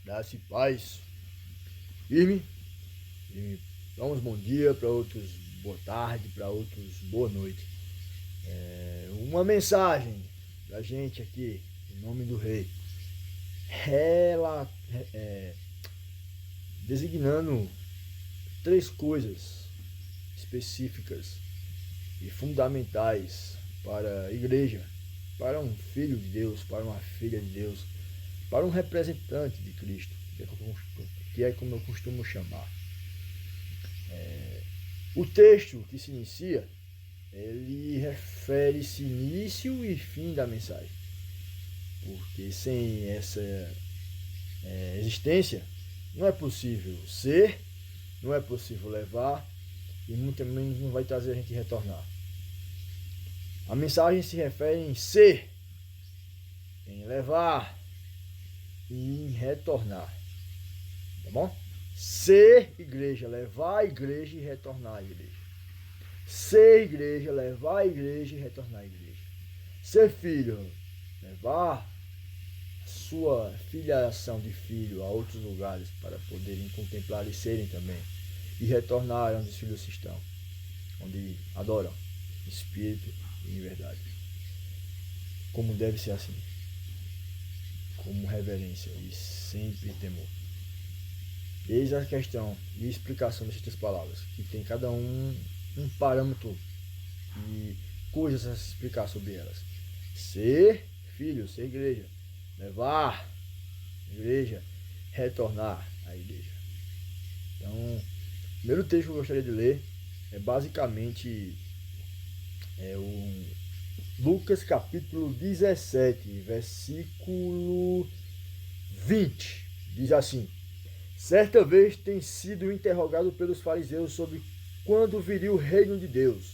graça e paz. Firme, firme. Para uns bom dia, para outros boa tarde, para outros boa noite. Uma mensagem pra gente aqui, em nome do Rei. Ela designando três coisas específicas e fundamentais para a igreja, para um filho de Deus, para uma filha de Deus, para um representante de Cristo, que é como eu costumo chamar. O texto que se inicia, ele refere-se início e fim da mensagem, porque sem essa existência não é possível ser, não é possível levar e muito menos não vai trazer a gente retornar. A mensagem se refere em ser, em levar e em retornar. Tá bom? Ser igreja, levar a igreja e retornar a igreja. Ser igreja, levar a igreja e retornar a igreja. Ser filho, levar a sua filiação de filho a outros lugares para poderem contemplar e serem também. E retornar onde os filhos estão, onde adoram em espírito e em verdade. Como deve ser assim, como reverência e sempre temor. Eis a questão e explicação dessas três palavras, que tem cada um parâmetro e coisas a se explicar sobre elas. Ser filho, ser igreja, levar a igreja, retornar à igreja. Então, o primeiro texto que eu gostaria de ler é basicamente o Lucas capítulo 17, versículo 20. Diz assim: certa vez tem sido interrogado pelos fariseus sobre quando viria o reino de Deus.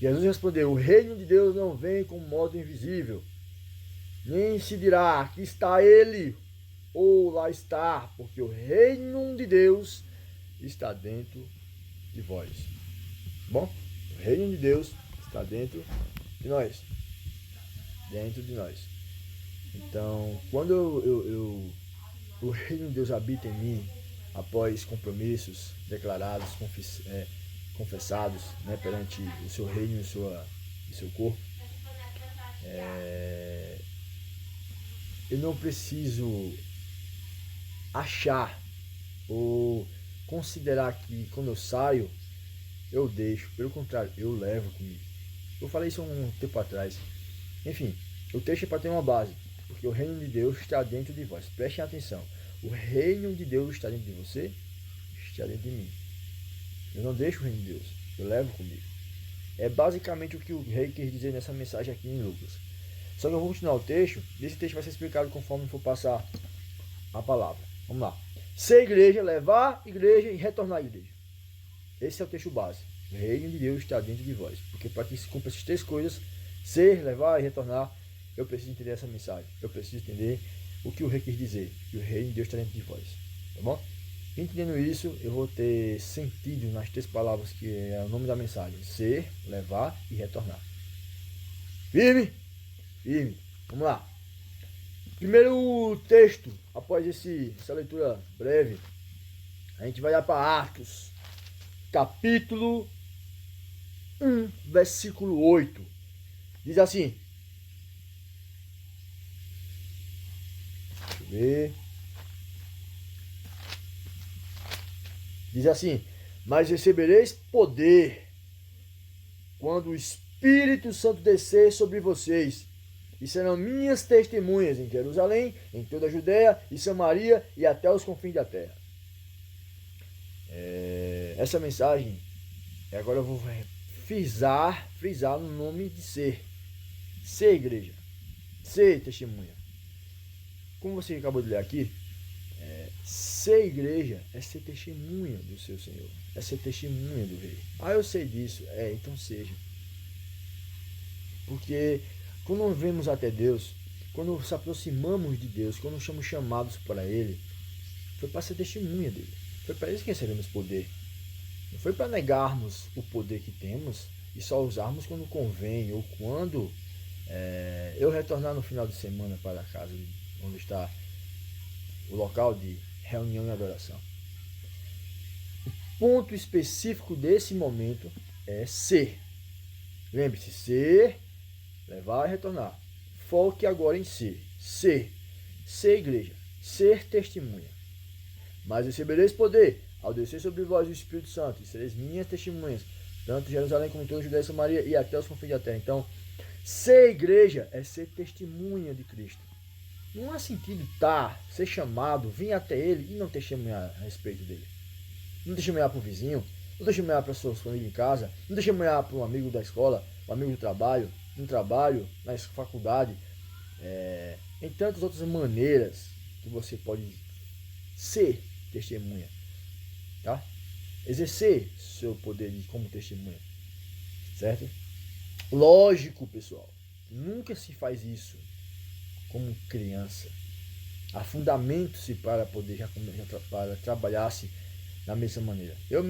Jesus respondeu: o reino de Deus não vem com modo invisível, nem se dirá aqui está ele ou lá está, porque o reino de Deus está dentro de vós. Bom, o reino de Deus está dentro de nós. Dentro de nós. Então, quando o reino de Deus habita em mim, após compromissos declarados, confessados, né, perante o seu reino e seu corpo, eu não preciso achar ou considerar que quando eu saio, eu deixo. Pelo contrário, eu levo comigo. Eu falei isso um tempo atrás. Enfim, o texto é para ter uma base, porque o reino de Deus está dentro de vós. Prestem atenção. O reino de Deus está dentro de você, está dentro de mim. Eu não deixo o reino de Deus, eu levo comigo. É basicamente o que o rei quis dizer nessa mensagem aqui em Lucas. Só que eu vou continuar o texto, e esse texto vai ser explicado conforme for passar a palavra. Vamos lá. Ser igreja, levar igreja e retornar à igreja. Esse é o texto base. O reino de Deus está dentro de vós. Porque para que se cumpra essas três coisas, ser, levar e retornar, eu preciso entender essa mensagem. Eu preciso entender o que o rei quis dizer. Que o reino de Deus está dentro de vós. Tá bom? Entendendo isso, eu vou ter sentido nas três palavras que é o nome da mensagem. Ser, levar e retornar. Firme? Firme. Vamos lá. Primeiro texto, após essa leitura breve, a gente vai lá para Atos, capítulo 1, versículo 8. Diz assim. Deixa eu ver. Diz assim: mas recebereis poder quando o Espírito Santo descer sobre vocês, e serão minhas testemunhas em Jerusalém, em toda a Judéia e Samaria e até os confins da terra. Essa mensagem, agora eu vou frisar no nome de ser. Ser igreja. Ser testemunha. Como você acabou de ler aqui, ser igreja é ser testemunha do seu Senhor. É ser testemunha do Rei. Ah, eu sei disso. Então seja. Porque quando vemos até Deus, quando nos aproximamos de Deus, quando somos chamados para Ele, foi para ser testemunha dele. Foi para isso que recebemos poder. Não foi para negarmos o poder que temos e só usarmos quando convém ou quando eu retornar no final de semana para a casa onde está o local de reunião e adoração. O ponto específico desse momento é ser. Lembre-se, ser, levar e retornar. Foque agora em ser. Ser igreja. Ser testemunha. Mas recebereis poder ao descer sobre vós o Espírito Santo, e sereis minhas testemunhas, tanto em Jerusalém como em toda a Judéia e Samaria e até os confins da terra. Então, ser igreja é ser testemunha de Cristo. Não há sentido ser chamado, vir até ele e não testemunhar a respeito dele. Não testemunhar para o vizinho, não testemunhar para a sua família em casa, não testemunhar para um amigo da escola, um amigo do trabalho, no trabalho, na faculdade, em tantas outras maneiras que você pode ser testemunha, tá? Exercer seu poder como testemunha, certo? Lógico, pessoal, nunca se faz isso como criança. Há fundamentos-se para poder para trabalhar-se da mesma maneira. Eu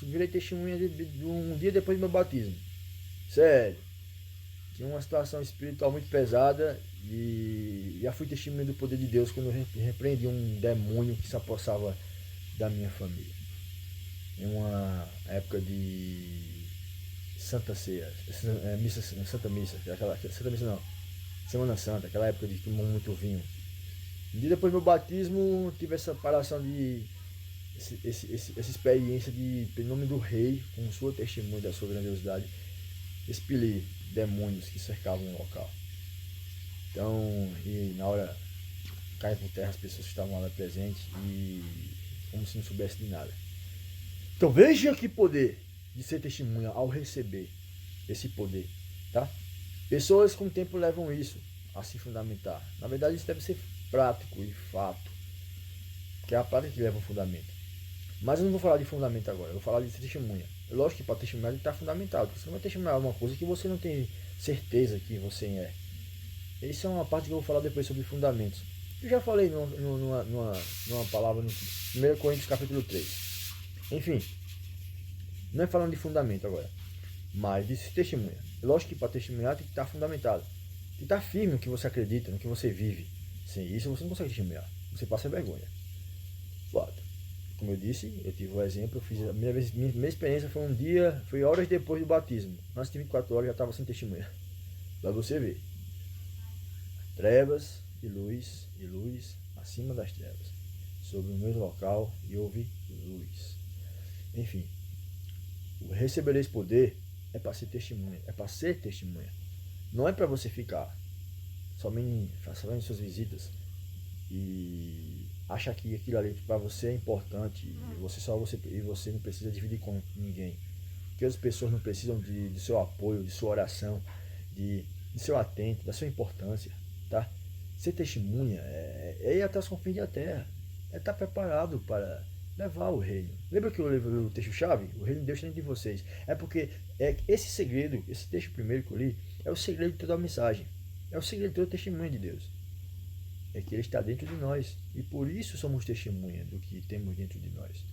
virei testemunha de um dia depois do meu batismo. Sério. Tinha uma situação espiritual muito pesada e já fui testemunha do poder de Deus quando eu repreendi um demônio que se apossava da minha família. Em uma época de Santa Ceia, Santa Missa, Santa Missa não, Semana Santa, aquela época de tomar muito vinho. Um dia depois do meu batismo, tive essa paração de essa experiência de, em nome do Rei, com sua testemunha da sua grandiosidade, expelir demônios que cercavam o local. Então, e na hora caem por terra as pessoas que estavam lá presentes e como se não soubesse de nada. Então veja que poder de ser testemunha ao receber esse poder, tá? Pessoas com o tempo levam isso a se fundamentar. Na verdade isso deve ser prático e fato, que é a prática que leva ao fundamento. Mas eu não vou falar de fundamento agora, eu vou falar de testemunha. Lógico que para testemunhar ele está fundamentado, porque você não vai testemunhar uma coisa que você não tem certeza que você é. Isso é uma parte que eu vou falar depois sobre fundamentos. Eu já falei numa palavra no 1 Coríntios capítulo 3. Enfim, não é falando de fundamento agora, mas de testemunha. Lógico que para testemunhar tem que estar fundamentado. Tem que estar firme no que você acredita, no que você vive. Sem isso você não consegue testemunhar. Você passa vergonha. Fato. Como eu disse, eu tive um exemplo, eu fiz a minha experiência foi um dia, foi horas depois do batismo. Antes de 24 horas já estava sem testemunha. Para você ver. Trevas e luz acima das trevas. Sobre o mesmo local e houve luz. Enfim, o recebereis poder é para ser testemunha, é para ser testemunha. Não é para você ficar somente fazendo suas visitas e achar que aquilo ali para você é importante e você não precisa dividir com ninguém. Que as pessoas não precisam de seu apoio, de sua oração, de seu atento, da sua importância, tá? Ser testemunha é ir até os confins da terra, é estar preparado para levar o reino. Lembra que eu levei o texto-chave? O reino de Deus está dentro de vocês. É porque esse segredo, esse texto primeiro que eu li, é o segredo de toda a mensagem. É o segredo de todo testemunho de Deus. É que ele está dentro de nós. E por isso somos testemunha do que temos dentro de nós.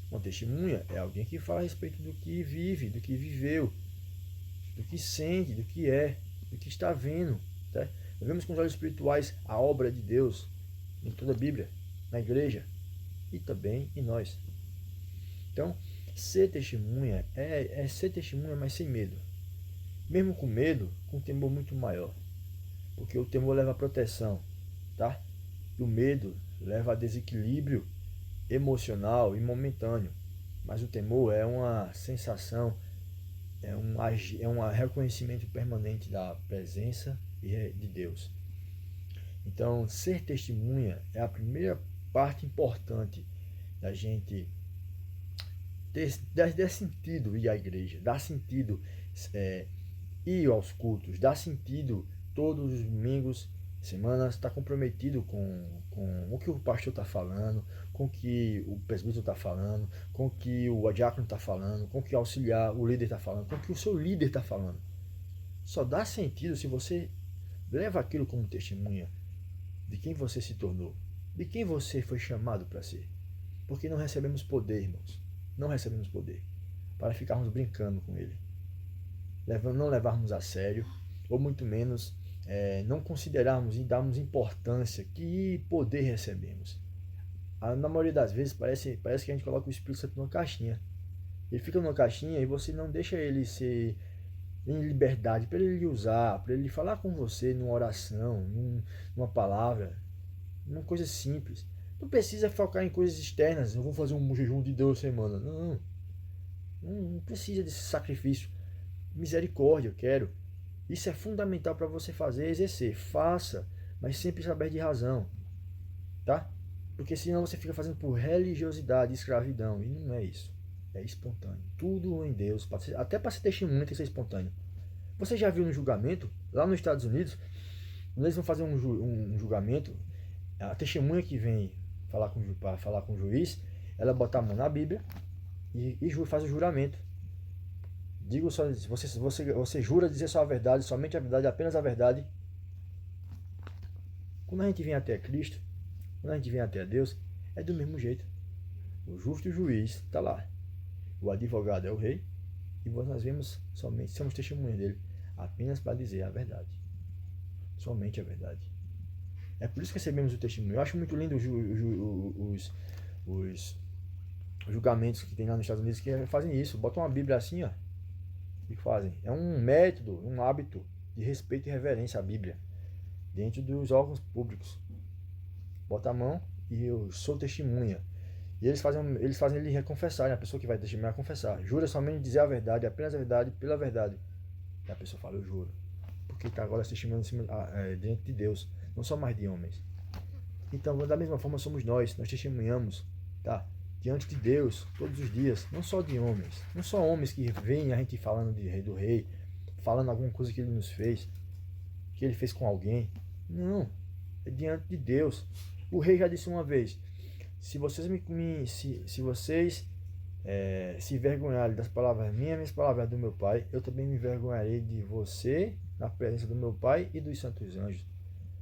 Uma testemunha é alguém que fala a respeito do que vive, do que viveu, do que sente, do que é, do que está vendo. Tá? Nós vemos com os olhos espirituais a obra de Deus em toda a Bíblia, na igreja e também em nós. Então, ser testemunha é ser testemunha, mas sem medo. Mesmo com medo, com temor muito maior. Porque o temor leva a proteção, tá? E o medo leva a desequilíbrio emocional e momentâneo. Mas o temor é uma sensação, é um reconhecimento permanente da presença de Deus. Então, ser testemunha é a primeira parte importante da gente dar sentido ir à igreja, dar sentido ir aos cultos, dar sentido todos os domingos, semanas, estar comprometido com o que o pastor está falando, com o que o presbítero está falando, com o que o diácono está falando, com o que o auxiliar, o líder está falando, com o que o seu líder está falando. Só dá sentido se você leva aquilo como testemunha de quem você se tornou, de quem você foi chamado para ser. Porque não recebemos poder, irmãos. Não recebemos poder para ficarmos brincando com ele. Não levarmos a sério, ou muito menos não considerarmos e darmos importância que poder recebemos. Na maioria das vezes parece que a gente coloca o Espírito Santo numa caixinha. Ele fica numa caixinha e você não deixa ele ser em liberdade para ele lhe usar, para ele falar com você numa oração, numa palavra, numa coisa simples. Não precisa focar em coisas externas. Eu vou fazer um jejum de 2 semanas. Não precisa desse sacrifício. Misericórdia, eu quero. Isso é fundamental para você fazer, exercer. Faça, mas sempre saber de razão, tá? Porque senão você fica fazendo por religiosidade, escravidão, e não é isso. É espontâneo. Tudo em Deus, até para ser testemunha tem que ser espontâneo. Você já viu no julgamento, lá nos Estados Unidos, quando eles vão fazer um julgamento, a testemunha que vem para falar com o juiz, ela bota a mão na Bíblia e faz o juramento. Digo só, você jura dizer só a verdade, somente a verdade, apenas a verdade. Quando a gente vem até Cristo, quando a gente vem até Deus, é do mesmo jeito. O justo juiz está lá. O advogado é o rei. E nós vemos somente, somos testemunhas dele, apenas para dizer a verdade. Somente a verdade. É por isso que recebemos o testemunho. Eu acho muito lindo os julgamentos que tem lá nos Estados Unidos que fazem isso. Botam uma Bíblia assim, ó. E fazem. É um método, um hábito de respeito e reverência à Bíblia. Dentro dos órgãos públicos. Bota a mão e eu sou testemunha. E eles fazem ele reconfessar, né? A pessoa que vai testemunhar confessar. Jura somente dizer a verdade, apenas a verdade, pela verdade. E a pessoa fala, eu juro. Porque está agora testemunhando diante de Deus, não só mais de homens. Então, da mesma forma somos nós testemunhamos, tá? Diante de Deus, todos os dias, não só de homens. Não só homens que veem a gente falando do rei, falando alguma coisa que ele nos fez, que ele fez com alguém. Não, é diante de Deus. O rei já disse uma vez, se vocês se envergonharem das palavras minhas palavras do meu Pai, eu também me envergonharei de você na presença do meu Pai e dos santos anjos.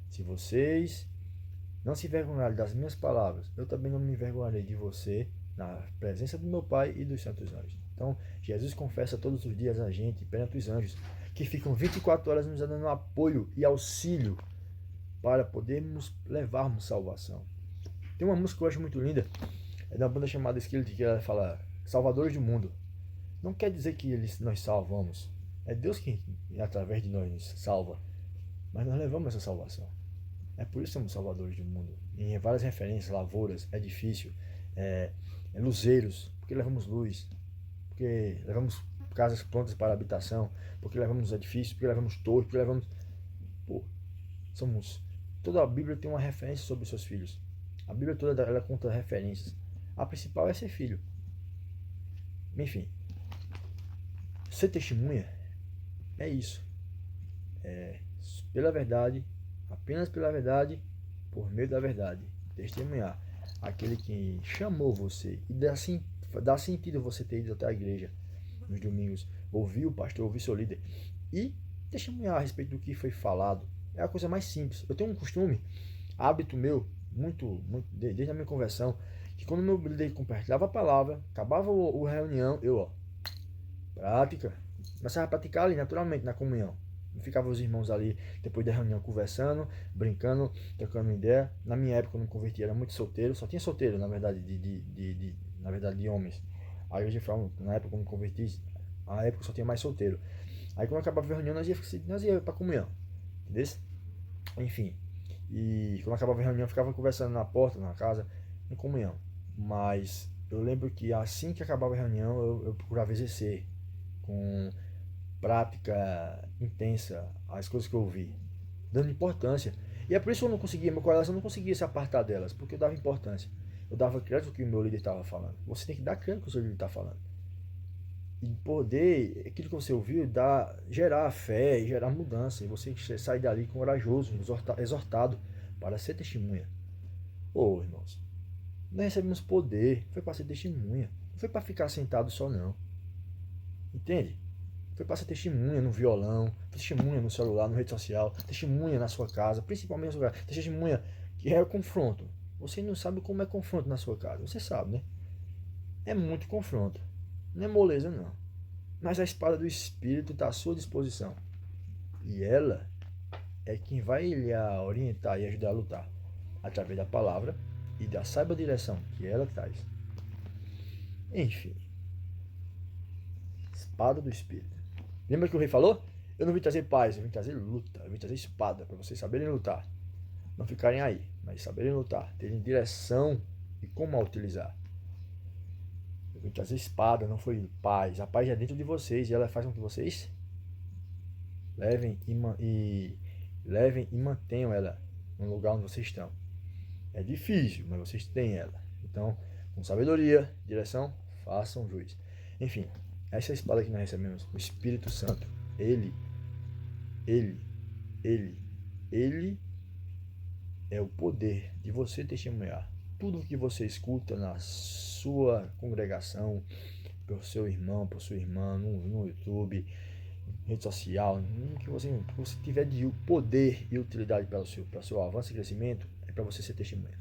Se vocês não se envergonharem das minhas palavras, eu também não me envergonharei de você na presença do meu Pai e dos santos anjos. Então, Jesus confessa todos os dias a gente perante os anjos, que ficam 24 horas nos dando apoio e auxílio para podermos levarmos salvação. Tem uma música que eu acho muito linda, é de uma banda chamada Skillet, que ela fala Salvadores do Mundo. Não quer dizer que nós salvamos. É Deus quem, através de nós, nos salva. Mas nós levamos essa salvação. É por isso que somos salvadores do mundo. Em várias referências, lavouras, edifício, luzeiros, porque levamos luz, porque levamos casas prontas para habitação, porque levamos edifícios, porque levamos torres, porque levamos... Toda a Bíblia tem uma referência sobre os seus filhos. A Bíblia toda ela conta referências. A principal é ser filho. Enfim, ser testemunha é isso. Pela verdade, apenas pela verdade, por meio da verdade. Testemunhar. Aquele que chamou você e dá sentido você ter ido até a igreja nos domingos, ouvir o pastor, ouvir seu líder e testemunhar a respeito do que foi falado. É a coisa mais simples. Eu tenho um costume, hábito meu, desde a minha conversão, que quando meu líder compartilhava a palavra, acabava a reunião, prática, começava a praticar ali naturalmente na comunhão. Não ficavam os irmãos ali depois da reunião conversando, brincando, trocando ideia. Na minha época eu não converti, era muito solteiro, só tinha solteiro na verdade de homens. Aí hoje na época eu não converti, na época só tinha mais solteiro. Aí quando acabava a reunião nós ia pra comunhão, entendeu? Enfim. E quando acabava a reunião, ficava conversando na porta, na casa, em comunhão. Mas eu lembro que assim que acabava a reunião, eu procurava exercer com prática intensa as coisas que eu ouvi, dando importância. E é por isso que eu não conseguia, meu coração não conseguia se apartar delas, porque eu dava importância. Eu dava crédito ao que o meu líder estava falando. Você tem que dar crédito ao que o seu líder está falando. E poder, aquilo que você ouviu, gerar fé e gerar mudança. E você sai dali corajoso, exortado para ser testemunha. Irmãos, nós recebemos poder, foi para ser testemunha. Não foi para ficar sentado só não. Entende? Foi para ser testemunha no violão, testemunha no celular, na rede social, testemunha na sua casa, principalmente na sua casa. Testemunha que é o confronto. Você não sabe como é confronto na sua casa. Você sabe, né? É muito confronto. Não é moleza, não. Mas a espada do Espírito está à sua disposição. E ela é quem vai lhe orientar e ajudar a lutar, através da palavra e da saiba direção que ela traz. Enfim, espada do Espírito. Lembra que o rei falou? Eu não vim trazer paz, eu vim trazer luta, eu vim trazer espada, para vocês saberem lutar. Não ficarem aí, mas saberem lutar, terem direção e como a utilizar. Eu vim trazer espada, não foi paz. A paz é dentro de vocês e ela faz com que vocês levem e mantenham ela no lugar onde vocês estão. É difícil, mas vocês têm ela. Então, com sabedoria, direção, façam juiz. Enfim, essa é a espada que nós recebemos. O Espírito Santo. Ele é o poder de você testemunhar tudo o que você escuta na sua congregação, pelo seu irmão, por sua irmã, no YouTube, rede social, que você tiver de poder e utilidade para o seu avanço e crescimento, é para você ser testemunha.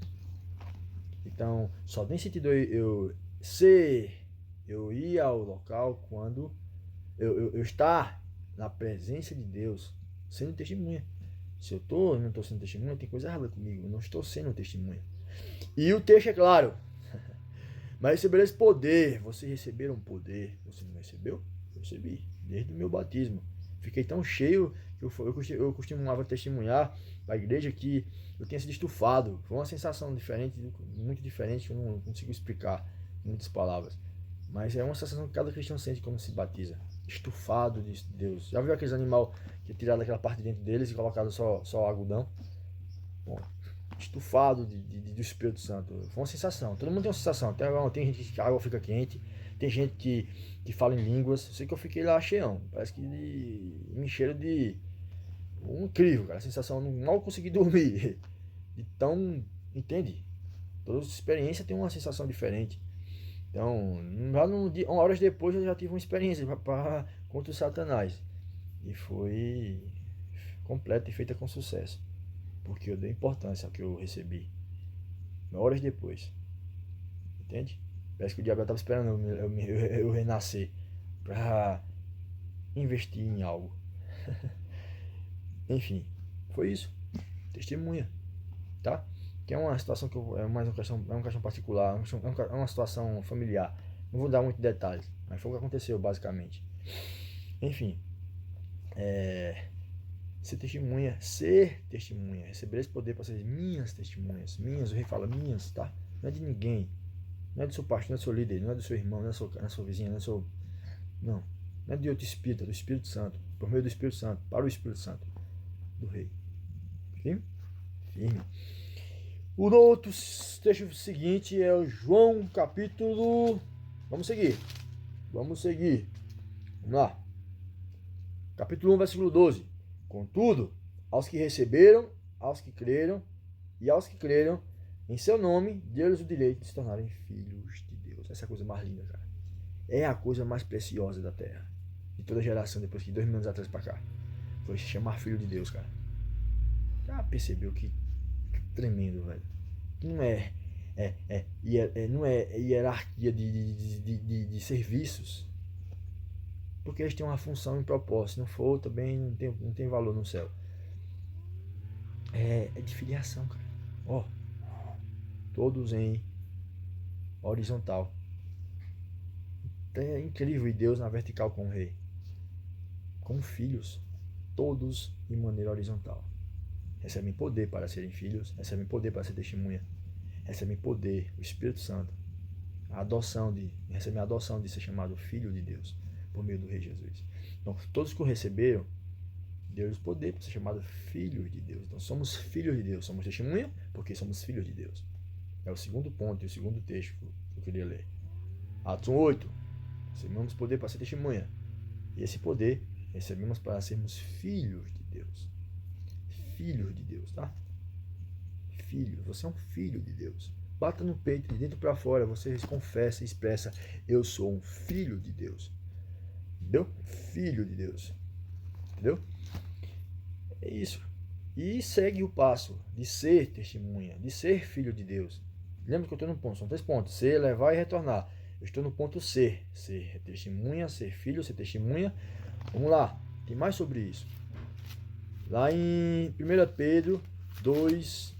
Então, só tem sentido eu ir ao local quando eu estar na presença de Deus, sendo testemunha. Se eu não estou sendo testemunha, tem coisa errada comigo. Eu não estou sendo testemunha. E o texto é claro. Mas receberam esse poder. Vocês receberam poder. Você não recebeu? Eu recebi. Desde o meu batismo. Fiquei tão cheio que eu costumava testemunhar para a igreja que eu tinha sido estufado. Foi uma sensação diferente, muito diferente, que eu não consigo explicar em muitas palavras. Mas é uma sensação que cada cristão sente quando se batiza. Estufado de Deus. Já viu aqueles animais que é tirado aquela parte de dentro deles e colocado só algodão? Bom, estufado do Espírito Santo. Foi uma sensação. Todo mundo tem uma sensação. Tem gente que a água fica quente. Tem gente que fala em línguas. Eu sei que eu fiquei lá cheião. Parece que me encheram de... incrível, cara. A sensação, eu mal consegui dormir. De tão... entende? Toda experiência tem uma sensação diferente. Então, horas depois eu já tive uma experiência contra o Satanás. E foi completa e feita com sucesso. Porque eu dei importância ao que eu recebi. Horas depois. Entende? Parece que o diabo estava esperando eu renascer para investir em algo. Enfim, foi isso. Testemunha. Tá? Que é uma situação que é mais uma questão particular, é uma situação familiar. Não vou dar muito detalhes, mas foi o que aconteceu basicamente. Enfim, ser testemunha, receber esse poder para ser minhas testemunhas, minhas, o rei fala minhas, tá? Não é de ninguém, não é do seu pastor, não é do seu líder, não é do seu irmão, não é da sua vizinha, não é de outro espírito, é do Espírito Santo, por meio do Espírito Santo, para o Espírito Santo, do rei. Firme? Firme. O outro texto seguinte é o João capítulo... Vamos seguir. Vamos lá. Capítulo 1, versículo 12. Contudo, aos que receberam, aos que creram e aos que creram em seu nome, deu-lhes o direito de se tornarem filhos de Deus. Essa é a coisa mais linda, cara. É a coisa mais preciosa da terra. De toda geração, depois de 2000 anos atrás pra cá. Foi se chamar filho de Deus, cara. Já percebeu que tremendo, velho. Não é hierarquia de serviços, porque eles têm uma função e propósito. Se não for, também não tem valor no céu. É de filiação, cara. Ó, todos em horizontal. É incrível. E Deus na vertical com o rei, como filhos, todos em maneira horizontal. Recebem poder para serem filhos, recebem poder para ser testemunha, recebem poder, o Espírito Santo, recebem a adoção de ser chamado filho de Deus, por meio do Rei Jesus. Então, todos que o receberam, deu-lhes poder para ser chamado filhos de Deus. Então, somos filhos de Deus, somos testemunha porque somos filhos de Deus. É o segundo ponto e o segundo texto que eu queria ler. Atos 8, recebemos poder para ser testemunha. E esse poder recebemos para sermos filhos de Deus. Filhos de Deus, tá? Filho, você é um filho de Deus. Bata no peito, de dentro para fora, você confessa e expressa: eu sou um filho de Deus. Entendeu? Filho de Deus. Entendeu? É isso. E segue o passo de ser testemunha, de ser filho de Deus. Lembra que eu estou no ponto, são 3 pontos: ser, levar e retornar. Eu estou no ponto ser testemunha, ser filho, ser testemunha. Vamos lá, tem mais sobre isso. Lá em 1 Pedro 2,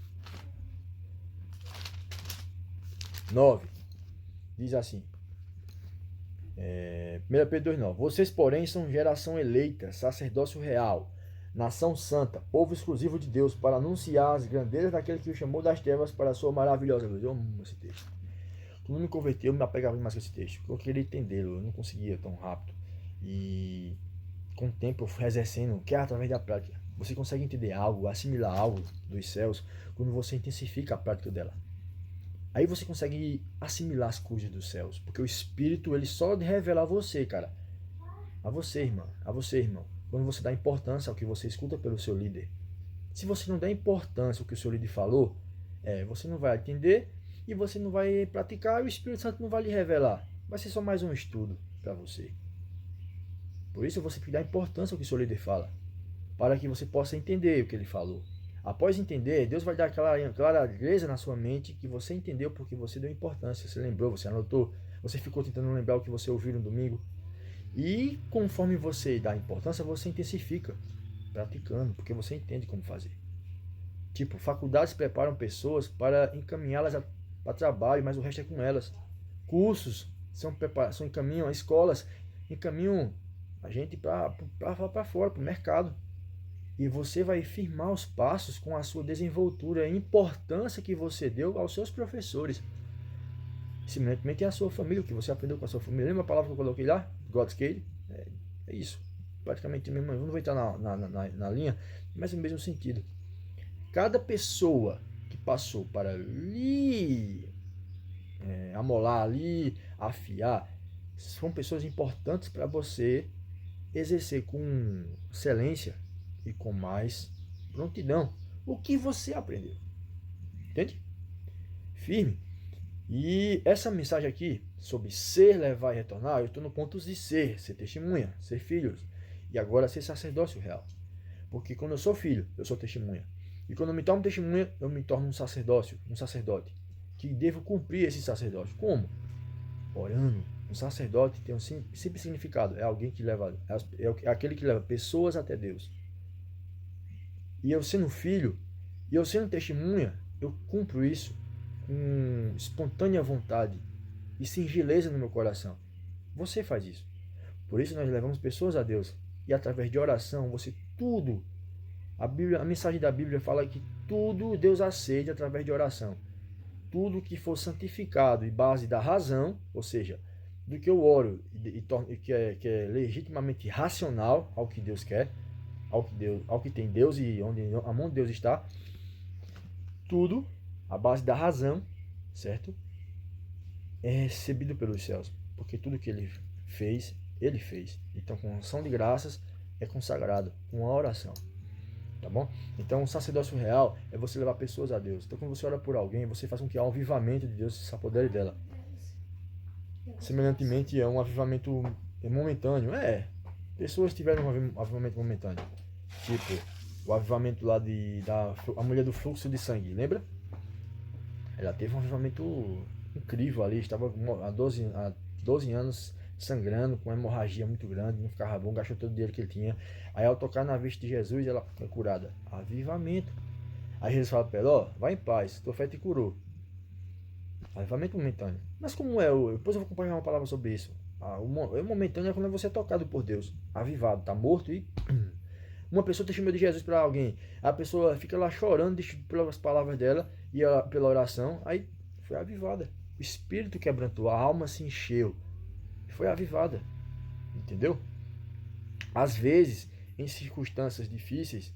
9, diz assim, 1 Pedro 2, 9, vocês, porém, são geração eleita, sacerdócio real, nação santa, povo exclusivo de Deus, para anunciar as grandezas daquele que o chamou das trevas para a sua maravilhosa luz. Eu amo esse texto. Quando me converteu, eu me apegava demais com esse texto, porque eu queria entendê-lo, eu não conseguia tão rápido. E com o tempo eu fui exercendo, que é através da prática. Você consegue entender algo, assimilar algo dos céus, quando você intensifica a prática dela. Aí você consegue assimilar as coisas dos céus, porque o Espírito, ele só revela a você, cara. A você, irmã, a você, irmão. Quando você dá importância ao que você escuta pelo seu líder. Se você não der importância ao que o seu líder falou, você não vai entender e você não vai praticar e o Espírito Santo não vai lhe revelar. Vai ser só mais um estudo para você. Por isso você tem que dar importância ao que o seu líder fala, para que você possa entender o que ele falou. Após entender, Deus vai dar aquela clareza na sua mente que você entendeu porque você deu importância, você lembrou, você anotou, você ficou tentando lembrar o que você ouviu no domingo. E conforme você dá importância, você intensifica praticando, porque você entende como fazer. Tipo, faculdades preparam pessoas para encaminhá-las para trabalho, mas o resto é com elas. Cursos são encaminham, escolas encaminham a gente para fora, para o mercado. E você vai firmar os passos com a sua desenvoltura, a importância que você deu aos seus professores. Simplesmente é a sua família, o que você aprendeu com a sua família. Lembra a palavra que eu coloquei lá? God's Cade? É isso. Praticamente mesmo. Eu não vou entrar na linha, mas no mesmo sentido. Cada pessoa que passou para lhe amolar, lhe afiar, são pessoas importantes para você exercer com excelência e com mais prontidão o que você aprendeu. Entende? Firme. E essa mensagem aqui, sobre ser, levar e retornar, eu estou no ponto de ser testemunha, ser filho, e agora ser sacerdócio real. Porque quando eu sou filho, eu sou testemunha. E quando eu me torno testemunha, eu me torno um sacerdócio, um sacerdote, que devo cumprir esse sacerdócio. Como? Orando. Um sacerdote tem um simples significado, é alguém que leva, é aquele que leva pessoas até Deus. E eu sendo filho, e eu sendo testemunha, eu cumpro isso com espontânea vontade e singeleza no meu coração. Você faz isso. Por isso nós levamos pessoas a Deus. E através de oração, você tudo, a mensagem da Bíblia fala que tudo Deus aceita através de oração. Tudo que for santificado e base da razão, ou seja, do que eu oro e que é legitimamente racional ao que Deus quer, ao que tem Deus e onde a mão de Deus está, tudo, a base da razão, certo? É recebido pelos céus, porque tudo que ele fez. Então, com ação de graças, é consagrado com a oração. Tá bom? Então, o sacerdócio real é você levar pessoas a Deus. Então, quando você ora por alguém, você faz com que há um avivamento de Deus se apodere dela. Semelhantemente, é um avivamento momentâneo. Pessoas tiveram um avivamento momentâneo. Tipo, o avivamento lá a mulher do fluxo de sangue, lembra? Ela teve um avivamento incrível ali, estava há 12 anos sangrando, com uma hemorragia muito grande, não ficava bom, gastou todo o dinheiro que ele tinha. Aí ao tocar na vista de Jesus, ela foi curada. Avivamento. Aí Jesus fala para ela, vai em paz, tua fé te curou. Avivamento momentâneo. Mas como é? Depois eu vou compartilhar uma palavra sobre isso. O momentâneo é quando você é tocado por Deus. Avivado, está morto e... Uma pessoa testemunha de Jesus para alguém. A pessoa fica lá chorando pelas palavras dela e pela oração. Aí foi avivada. O espírito quebrantou, a alma se encheu. Foi avivada. Entendeu? Às vezes, em circunstâncias difíceis,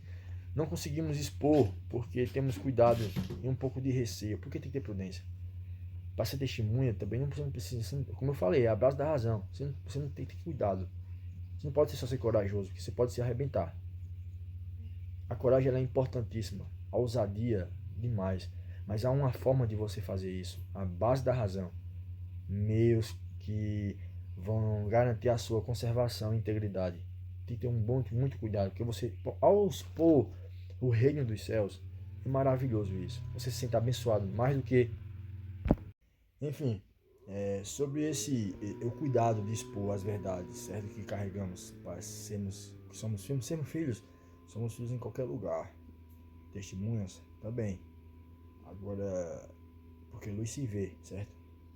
não conseguimos expor porque temos cuidado e um pouco de receio. Porque tem que ter prudência. Para ser testemunha também não precisa, como eu falei, é a base da razão. Você não tem que ter cuidado. Você não pode só ser corajoso, porque você pode se arrebentar. A coragem ela é importantíssima, a ousadia demais, mas há uma forma de você fazer isso, a base da razão, meios que vão garantir a sua conservação e integridade. Tem que ter muito cuidado, porque você, ao expor o reino dos céus, é maravilhoso isso. Você se sente abençoado mais do que... Enfim, sobre o cuidado de expor as verdades, certo? Que carregamos para sermos filhos, Somos filhos em qualquer lugar. Testemunhas também. Agora, porque luz se vê, certo?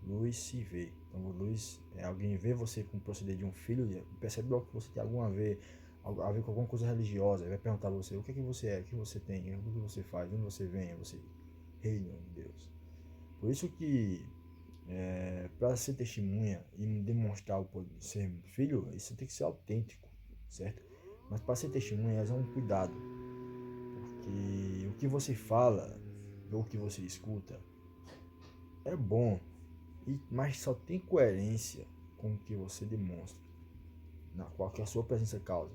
Luz se vê. Então, luz é alguém vê você com o proceder de um filho, percebe logo que você tem alguma a ver com alguma coisa religiosa. Vai perguntar a você: o que é que você é, o que você tem, o que você faz, onde você vem, você reina de Deus. Por isso que para ser testemunha e demonstrar o poder de ser filho, isso tem que ser autêntico, certo? Mas para ser testemunha é um cuidado, porque o que você fala ou o que você escuta é bom, mas só tem coerência com o que você demonstra, na qual que a sua presença causa.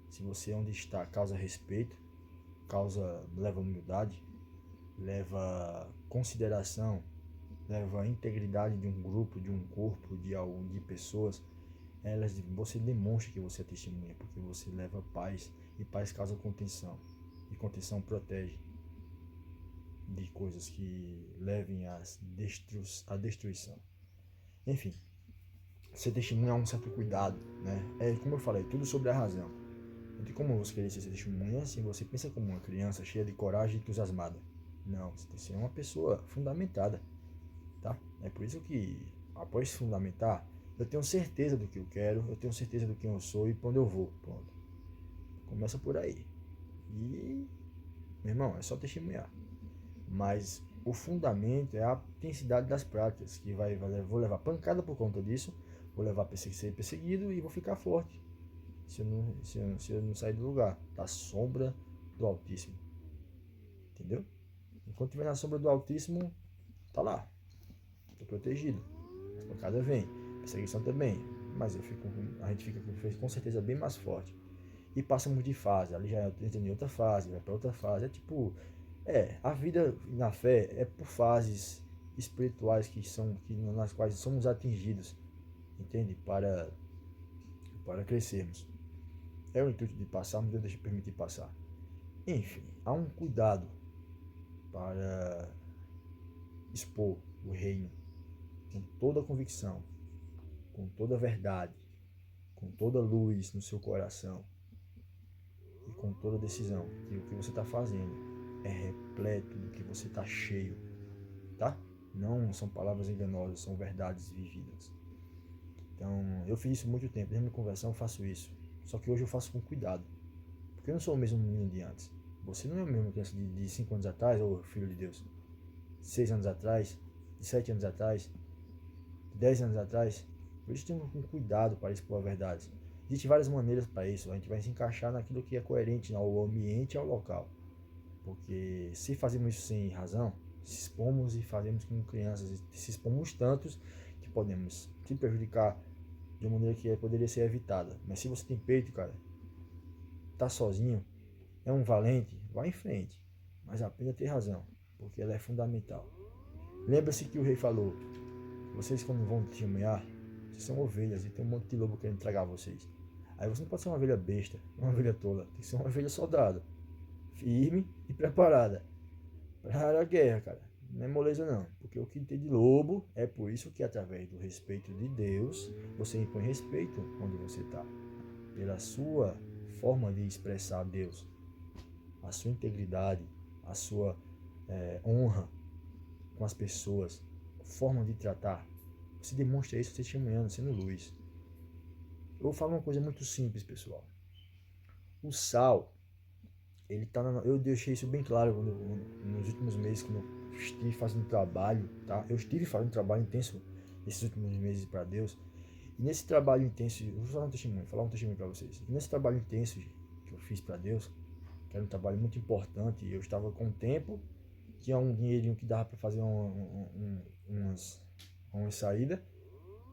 Se você onde está causa respeito, leva humildade, leva consideração, leva a integridade de um grupo, de um corpo, de pessoas, você demonstra que você é testemunha, porque você leva paz, e paz causa contenção, e contenção protege de coisas que levem à destruição. Enfim, ser testemunha é um certo cuidado, né? É como eu falei, tudo sobre a razão. Não tem como você querer ser testemunha se você pensa como uma criança cheia de coragem e entusiasmada. Não, você tem que ser uma pessoa fundamentada, tá? É por isso que, após se fundamentar, eu tenho certeza do que eu quero, eu tenho certeza do que eu sou e para onde eu vou. Pronto. Começa por aí. E, meu irmão, é só testemunhar. Mas o fundamento é a intensidade das práticas, que vou levar pancada por conta disso, vou levar a ser perseguido e vou ficar forte se eu não sair do lugar, da sombra do Altíssimo. Entendeu? Enquanto estiver na sombra do Altíssimo, tá lá. Tô protegido. As pancadas vêm, perseguição também. Mas a gente fica com certeza bem mais forte. E passamos de fase. Ali já entra em outra fase, vai para outra fase. É tipo. A vida na fé é por fases espirituais nas quais somos atingidos, entende? Para crescermos. É o intuito de passar, mas Deus deixa permitir passar. Enfim, há um cuidado para expor o reino com toda a convicção, com toda a verdade, com toda a luz no seu coração e com toda a decisão. Que o que você está fazendo é repleto do que você está cheio, tá? Não são palavras enganosas, são verdades vividas. Então, eu fiz isso muito tempo, desde a minha conversão eu faço isso. Só que hoje eu faço com cuidado, porque eu não sou o mesmo menino de antes. Você não é o mesmo criança de 5 anos atrás, ou filho de Deus, 6 anos atrás, de 7 anos atrás, de 10 anos atrás. Por isso temos com cuidado para expor a verdade. Existem várias maneiras para isso, a gente vai se encaixar naquilo que é coerente ao ambiente e ao local. Porque se fazemos isso sem razão, se expomos e fazemos como crianças, se expomos tantos que podemos se prejudicar de uma maneira que poderia ser evitada. Mas se você tem peito, cara, tá sozinho, é um valente, vá em frente. Mas aprenda a ter razão, porque ela é fundamental. Lembra-se que o rei falou: vocês quando vão testemunhar, vocês são ovelhas e tem um monte de lobo querendo tragar vocês. Aí você não pode ser uma ovelha besta, uma ovelha tola, tem que ser uma ovelha soldado, firme e preparada para a guerra, cara. Não é moleza não, porque o que tem de lobo é por isso que através do respeito de Deus, você impõe respeito onde você está. Pela sua forma de expressar Deus, a sua integridade, a sua honra com as pessoas, forma de tratar. Você demonstra isso testemunhando, sendo luz. Eu vou falar uma coisa muito simples, pessoal. O sal, eu deixei isso bem claro nos últimos meses, quando eu estive fazendo trabalho, tá? Eu estive fazendo trabalho intenso nesses últimos meses para Deus. E nesse trabalho intenso, eu vou falar um testemunho para vocês. E nesse trabalho intenso que eu fiz para Deus, que era um trabalho muito importante, eu estava com tempo, tinha um dinheirinho que dava para fazer uma saída,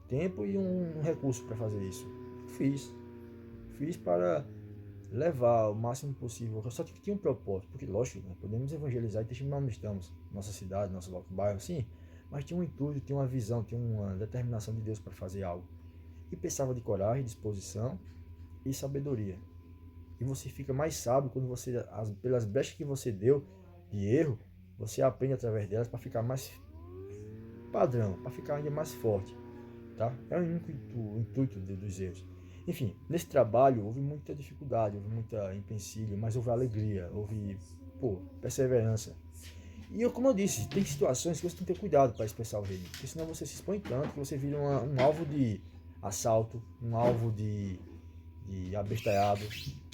tempo e um recurso para fazer isso. Fiz para levar o máximo possível, só que tinha um propósito, porque lógico, né, podemos evangelizar e testemunhar onde estamos, nossa cidade, nosso bairro, sim, mas tinha um intuito, tinha uma visão, tinha uma determinação de Deus para fazer algo. E precisava de coragem, disposição e sabedoria. E você fica mais sábio quando pelas brechas que você deu de erro, você aprende através delas para ficar mais padrão, para ficar ainda mais forte, tá? É o único intuito dos erros. Enfim, nesse trabalho houve muita dificuldade, houve muita empecilho, mas houve alegria, houve, perseverança. E como eu disse, tem situações que você tem que ter cuidado para expressar o reino, porque senão você se expõe tanto que você vira um alvo de assalto, um alvo de abestalhado,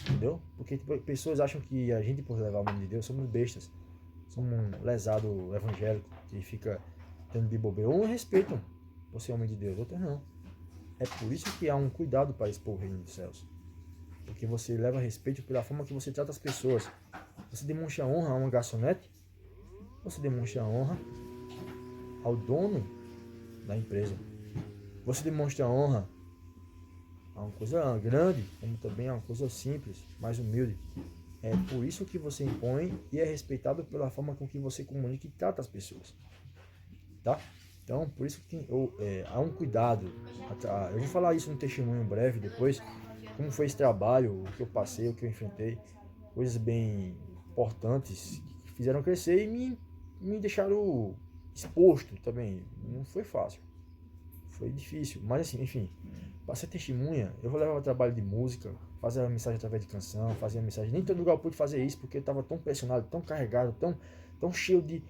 entendeu? Porque tipo, pessoas acham que a gente, por levar o nome de Deus, somos bestas, somos um lesado evangélico que fica tendo de bobeira. Uns respeitam por ser homem de Deus, outros não. É por isso que há um cuidado para expor o reino dos céus. Porque você leva respeito pela forma que você trata as pessoas. Você demonstra honra a uma garçonete, você demonstra honra ao dono da empresa. Você demonstra honra a uma coisa grande, como também a uma coisa simples, mais humilde. É por isso que você impõe e é respeitado pela forma com que você comunica e trata as pessoas. Tá? Então, por isso que há um cuidado. Eu vou falar isso no testemunho breve depois, como foi esse trabalho, o que eu passei, o que eu enfrentei, coisas bem importantes que fizeram crescer e me deixaram exposto também. Não foi fácil, foi difícil, mas assim, enfim, para ser testemunha, eu vou levar o trabalho de música, fazer a mensagem através de canção, fazer a mensagem. Nem todo lugar eu pude fazer isso porque eu estava tão pressionado, tão carregado, tão cheio de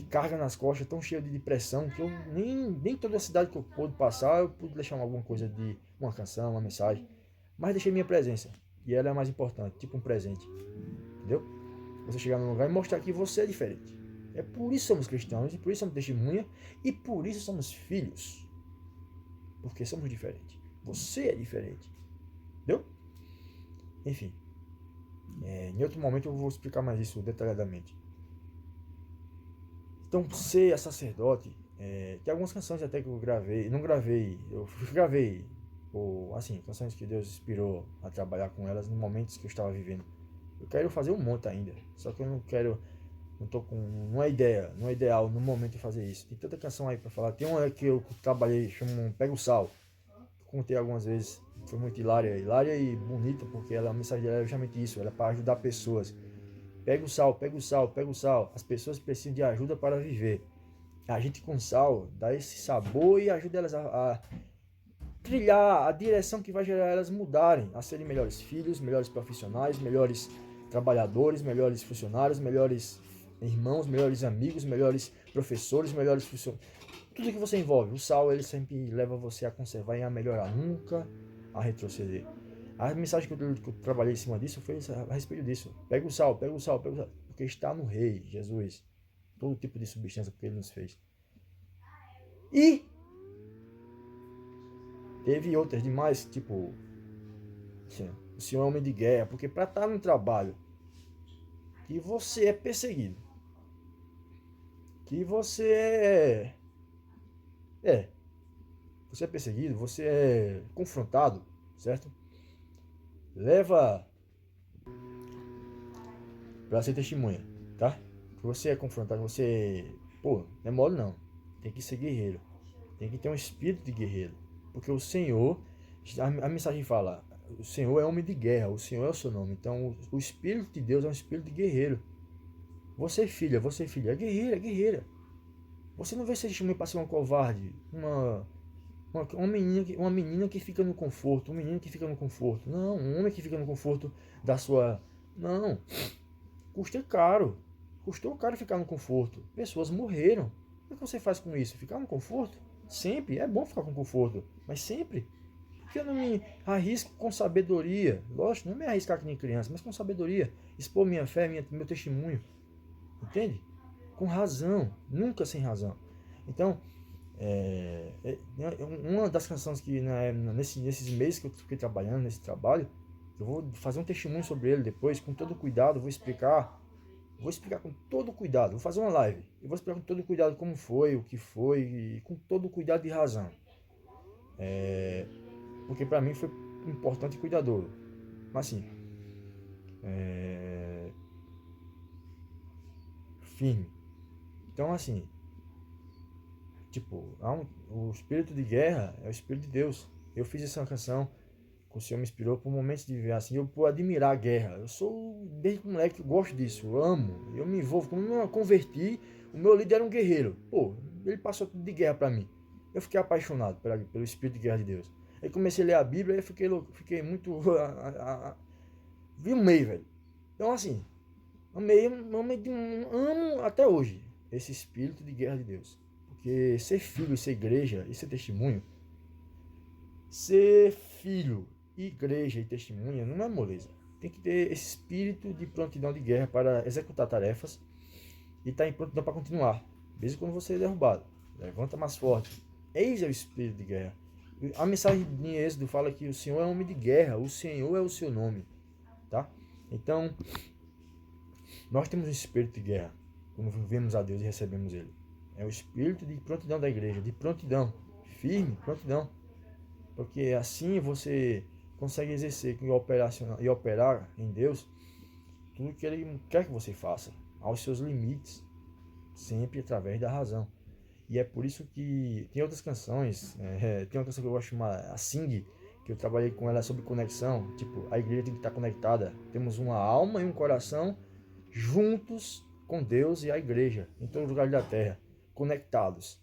carga nas costas, tão cheio de depressão, que eu nem toda a cidade que eu pude passar, eu pude deixar alguma coisa de uma canção, uma mensagem. Mas deixei minha presença, e ela é a mais importante, tipo um presente, entendeu? Você chegar num lugar e mostrar que você é diferente. É por isso somos cristãos, e por isso somos testemunha, e por isso somos filhos. Porque somos diferentes. Você é diferente. Entendeu? Enfim. Em outro momento eu vou explicar mais isso detalhadamente. Então, ser sacerdote, tem algumas canções até que eu gravei. Não gravei, eu gravei. Assim, canções que Deus inspirou a trabalhar com elas nos momentos que eu estava vivendo. Eu quero fazer um monte ainda. Só que eu não quero. Não tô com. Não é ideia, não é ideal no momento de fazer isso. Tem tanta canção aí pra falar. Tem uma que eu trabalhei, chama Pega o Sal. Contei algumas vezes, foi muito hilária e bonita, porque a mensagem dela é justamente isso, ela é para ajudar pessoas. Pega o sal, pega o sal, pega o sal. As pessoas precisam de ajuda para viver. A gente com sal dá esse sabor e ajuda elas a trilhar a direção que vai gerar elas mudarem, a serem melhores filhos, melhores profissionais, melhores trabalhadores, melhores funcionários, melhores irmãos, melhores amigos, melhores professores, melhores funcionários. Tudo que você envolve, o sal ele sempre leva você a conservar e a melhorar, nunca a retroceder. A mensagem que eu trabalhei em cima disso foi a respeito disso. Pega o sal, pega o sal, pega o sal. Porque está no Rei, Jesus. Todo tipo de substância que ele nos fez. E teve outras demais, tipo, assim, o senhor é homem de guerra. Porque para estar no trabalho que você é perseguido, que você é perseguido, você é confrontado, certo? Leva para ser testemunha, tá? Que você é confrontado, não é mole não. Tem que ser guerreiro. Tem que ter um espírito de guerreiro. Porque o Senhor, a mensagem fala, o Senhor é homem de guerra, o Senhor é o seu nome. Então, o Espírito de Deus é um espírito de guerreiro. Você, filha, é guerreira, é guerreira. Você não vai ser testemunha para ser uma covarde, uma menina que fica no conforto, um menino que fica no conforto. Não, um homem que fica no conforto da sua... Não, custa caro. Custou caro ficar no conforto. Pessoas morreram. O que você faz com isso? Ficar no conforto? Sempre. É bom ficar com conforto. Mas sempre. Porque eu não me arrisco com sabedoria. Lógico, não me arriscar que nem criança, mas com sabedoria. Expor minha fé, meu testemunho. Entende? Com razão. Nunca sem razão. Então, uma das canções que nesses meses que eu fiquei trabalhando, nesse trabalho, eu vou fazer um testemunho sobre ele depois, com todo cuidado, vou explicar com todo cuidado, vou fazer uma live, eu vou explicar com todo cuidado como foi, o que foi, e com todo cuidado e razão. Porque para mim foi importante e cuidadoso. Mas assim, firme. Então assim, tipo, o espírito de guerra é o espírito de Deus. Eu fiz essa canção que o Senhor me inspirou por momentos de viver assim, eu por admirar a guerra. Eu sou, desde moleque, eu gosto disso, eu amo, eu me envolvo. Quando eu me converti, o meu líder era um guerreiro. Pô, ele passou tudo de guerra para mim. Eu fiquei apaixonado pelo espírito de guerra de Deus. Aí comecei a ler a Bíblia, aí fiquei muito... vi um meio, velho. Então assim, amo até hoje esse espírito de guerra de Deus. Porque ser filho, ser igreja e ser testemunho, ser filho, igreja e testemunha não é moleza. Tem que ter esse espírito de prontidão de guerra para executar tarefas e estar em prontidão para continuar. Mesmo quando você é derrubado. Levanta mais forte. Eis é o espírito de guerra. A mensagem de Êxodo fala que o Senhor é homem de guerra. O Senhor é o seu nome. Tá? Então, nós temos um espírito de guerra quando vemos a Deus e recebemos Ele. É o espírito de prontidão da igreja. De prontidão. Firme, prontidão. Porque assim você consegue exercer e operar em Deus tudo que Ele quer que você faça. Aos seus limites. Sempre através da razão. E é por isso que tem outras canções, tem uma canção que eu gosto de chamar a Sing, que eu trabalhei com ela sobre conexão, tipo, a igreja tem que estar conectada, temos uma alma e um coração juntos com Deus e a igreja, em todo lugar da terra, conectados.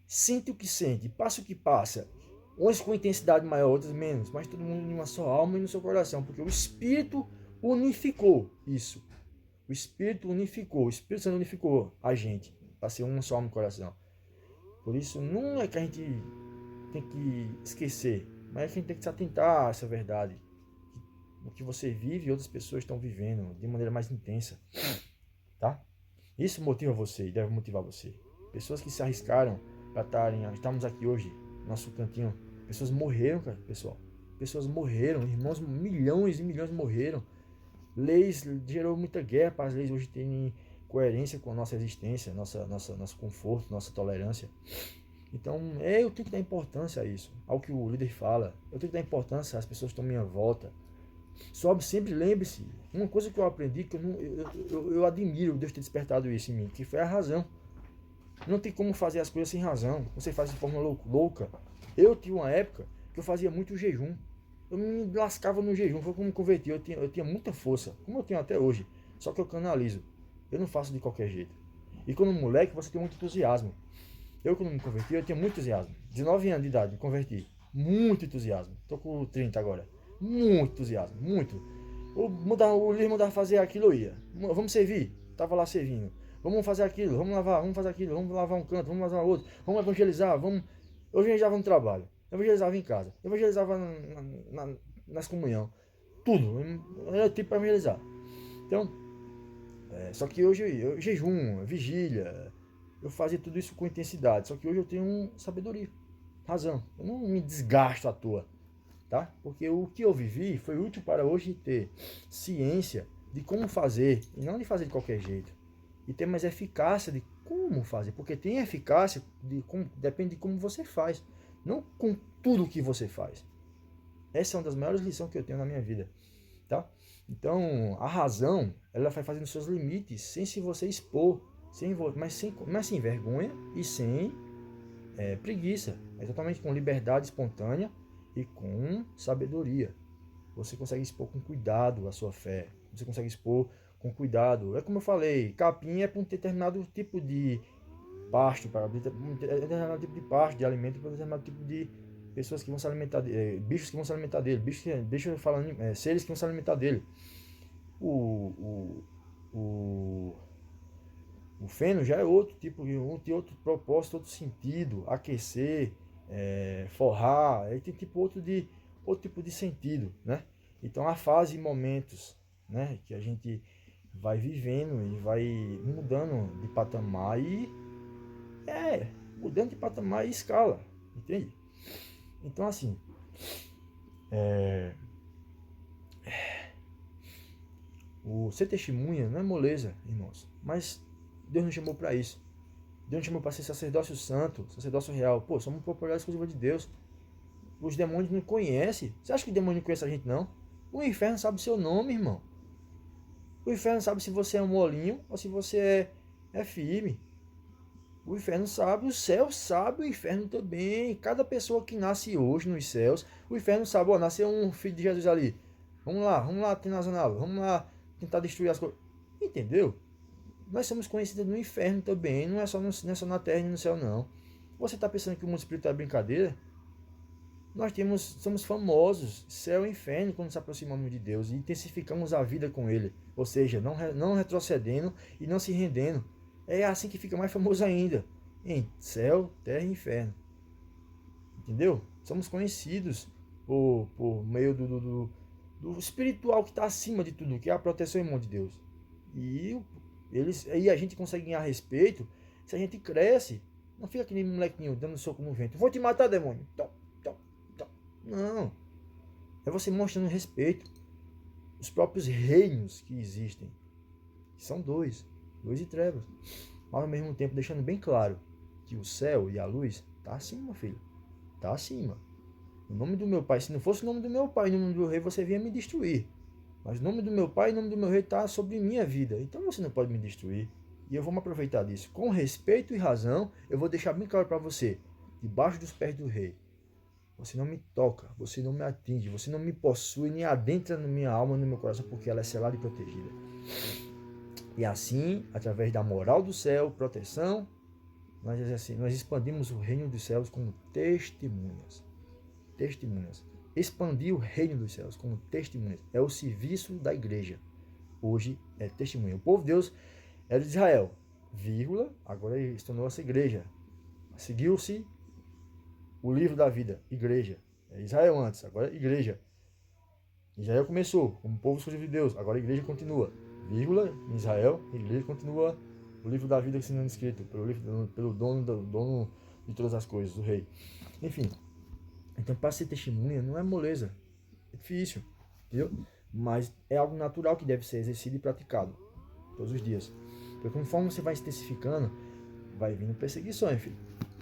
Sente o que sente, passa o que passa, uns com intensidade maior, outros menos, mas todo mundo em uma só alma e no seu coração, porque o Espírito unificou isso. O Espírito Santo unificou a gente para ser uma só alma e coração. Por isso, não é que a gente tem que esquecer, mas é que a gente tem que se atentar a essa verdade. O que você vive e outras pessoas estão vivendo de maneira mais intensa. Tá? Isso motiva você e deve motivar você. Pessoas que se arriscaram para estarmos aqui hoje, no nosso cantinho. Pessoas morreram, cara, pessoal. Pessoas morreram, irmãos, milhões e milhões morreram. Leis gerou muita guerra para as leis hoje terem coerência com a nossa existência, nosso conforto, nossa tolerância. Então, eu tenho que dar importância a isso, ao que o líder fala. Eu tenho que dar importância às pessoas que estão à minha volta. Sempre lembre-se, uma coisa que eu aprendi, que eu admiro Deus ter despertado isso em mim, que foi a razão. Não tem como fazer as coisas sem razão. Você faz de forma louca. Eu tinha uma época que eu fazia muito jejum. Eu me lascava no jejum, foi como me converti. Eu tinha muita força, como eu tenho até hoje. Só que eu canalizo. Eu não faço de qualquer jeito. E quando moleque, você tem muito entusiasmo. Eu, quando me converti, eu tinha muito entusiasmo. 19 anos de idade, me converti. Muito entusiasmo. Tô com 30 agora. Muito entusiasmo, muito. O líder mandava fazer aquilo, eu ia. Vamos servir. Tava lá servindo. Vamos fazer aquilo, vamos lavar, vamos fazer aquilo, vamos lavar um canto, vamos lavar outro, vamos evangelizar, vamos... Eu evangelizava no trabalho, eu evangelizava em casa, eu evangelizava nas comunhão. Tudo. Era tipo para evangelizar. Então, só que hoje eu jejum, vigília, eu fazia tudo isso com intensidade. Só que hoje eu tenho sabedoria, razão. Eu não me desgasto à toa, tá? Porque o que eu vivi foi útil para hoje ter ciência de como fazer e não de fazer de qualquer jeito. E ter mais eficácia de como fazer, porque tem eficácia depende de como você faz, não com tudo que você faz. Essa é uma das maiores lições que eu tenho na minha vida, tá? Então, a razão, ela vai fazendo seus limites, sem se você expor, mas sem vergonha e sem preguiça. É totalmente com liberdade espontânea e com sabedoria. Você consegue expor com cuidado a sua fé. Você consegue expor com cuidado. É como eu falei, capim é para um determinado tipo de pasto, para um determinado tipo de pasto, de alimento, para um determinado tipo de pessoas que vão se alimentar dele, bichos que vão se alimentar dele, seres que vão se alimentar dele. O feno já é outro tipo, tem outro propósito, outro sentido, aquecer, forrar, aí tem outro tipo de sentido, né? Então a fase e momentos, né, que a gente vai vivendo e vai mudando de patamar mudando de patamar e escala, entende? Então assim, o ser testemunha não é moleza, irmãos, mas Deus nos chamou para isso. Deus nos chamou para ser sacerdócio santo, sacerdócio real. Pô, somos propriedade exclusiva de Deus. Os demônios não conhecem. Você acha que o demônio não conhece a gente, não? O inferno sabe o seu nome, irmão. O inferno sabe se você é um molinho ou se você é firme. O inferno sabe, o céu sabe, o inferno também. Cada pessoa que nasce hoje nos céus, o inferno sabe, nasceu um filho de Jesus ali. Vamos lá, tem nacional, vamos lá tentar destruir as coisas. Entendeu? Nós somos conhecidos no inferno também, não é só na terra e no céu, não. Você está pensando que o mundo espiritual é brincadeira? Somos famosos, céu e inferno, quando nos aproximamos de Deus e intensificamos a vida com Ele. Ou seja, não retrocedendo e não se rendendo. É assim que fica mais famoso ainda. Em céu, terra e inferno. Entendeu? Somos conhecidos por meio do espiritual que está acima de tudo, que é a proteção em mão de Deus. E a gente consegue ganhar respeito se a gente cresce. Não fica aquele molequinho dando soco no vento. Vou te matar, demônio. Não. É você mostrando respeito. Os próprios reinos que existem. São dois. Luz e trevas. Mas ao mesmo tempo deixando bem claro que o céu e a luz está acima, filho. Está acima. O nome do meu pai, se não fosse o nome do meu pai e o nome do rei, você vinha me destruir. Mas o nome do meu pai e o nome do meu rei está sobre minha vida. Então você não pode me destruir. E eu vou me aproveitar disso. Com respeito e razão, eu vou deixar bem claro para você. Debaixo dos pés do rei. Você não me toca, você não me atinge, você não me possui, nem adentra na minha alma, no meu coração, porque ela é selada e protegida. E assim, através da moral do céu, proteção, nós expandimos o reino dos céus como testemunhas. Testemunhas. Expandir o reino dos céus como testemunhas. É o serviço da igreja. Hoje é testemunha. O povo de Deus era de Israel, vírgula, agora ele se tornou essa igreja. Seguiu-se o livro da vida, igreja. É Israel antes, agora igreja. Israel começou como povo exclusivo de Deus, agora a igreja continua. Vírgula, em Israel, a igreja continua o livro da vida sendo escrito pelo dono de todas as coisas, o rei. Enfim, então para ser testemunha não é moleza, é difícil, entendeu? Mas é algo natural que deve ser exercido e praticado todos os dias. Porque conforme você vai se intensificando, vai vindo perseguições, filho.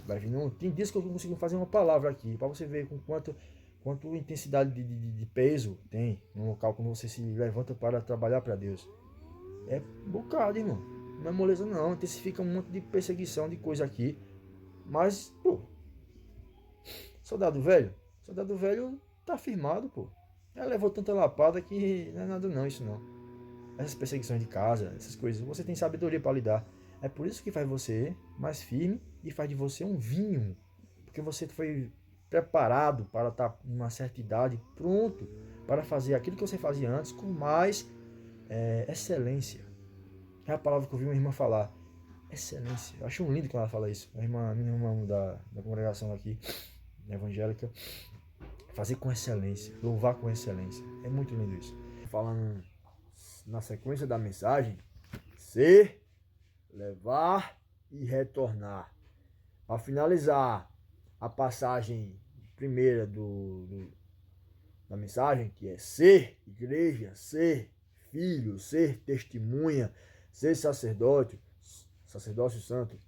Vai vindo, tem dias que eu não consigo fazer uma palavra aqui, para você ver com quanto intensidade de peso tem no local quando você se levanta para trabalhar para Deus. É bocado, irmão. Não é moleza não, intensifica um monte de perseguição, de coisa aqui. Mas, pô, soldado velho tá firmado, pô. Ela levou tanta lapada que não é nada não, isso não. Essas perseguições de casa, essas coisas, você tem sabedoria para lidar. É por isso que faz você mais firme e faz de você um vinho. Porque você foi preparado para estar com uma certa idade, pronto para fazer aquilo que você fazia antes com mais excelência. É a palavra que eu vi uma irmã falar. Excelência. Eu acho lindo quando ela fala isso. A minha irmã da congregação aqui, evangélica. Fazer com excelência. Louvar com excelência. É muito lindo isso. Falando na sequência da mensagem, ser, levar e retornar. Para finalizar a passagem primeira da mensagem, que é ser igreja, ser filho, ser testemunha, ser sacerdócio santo.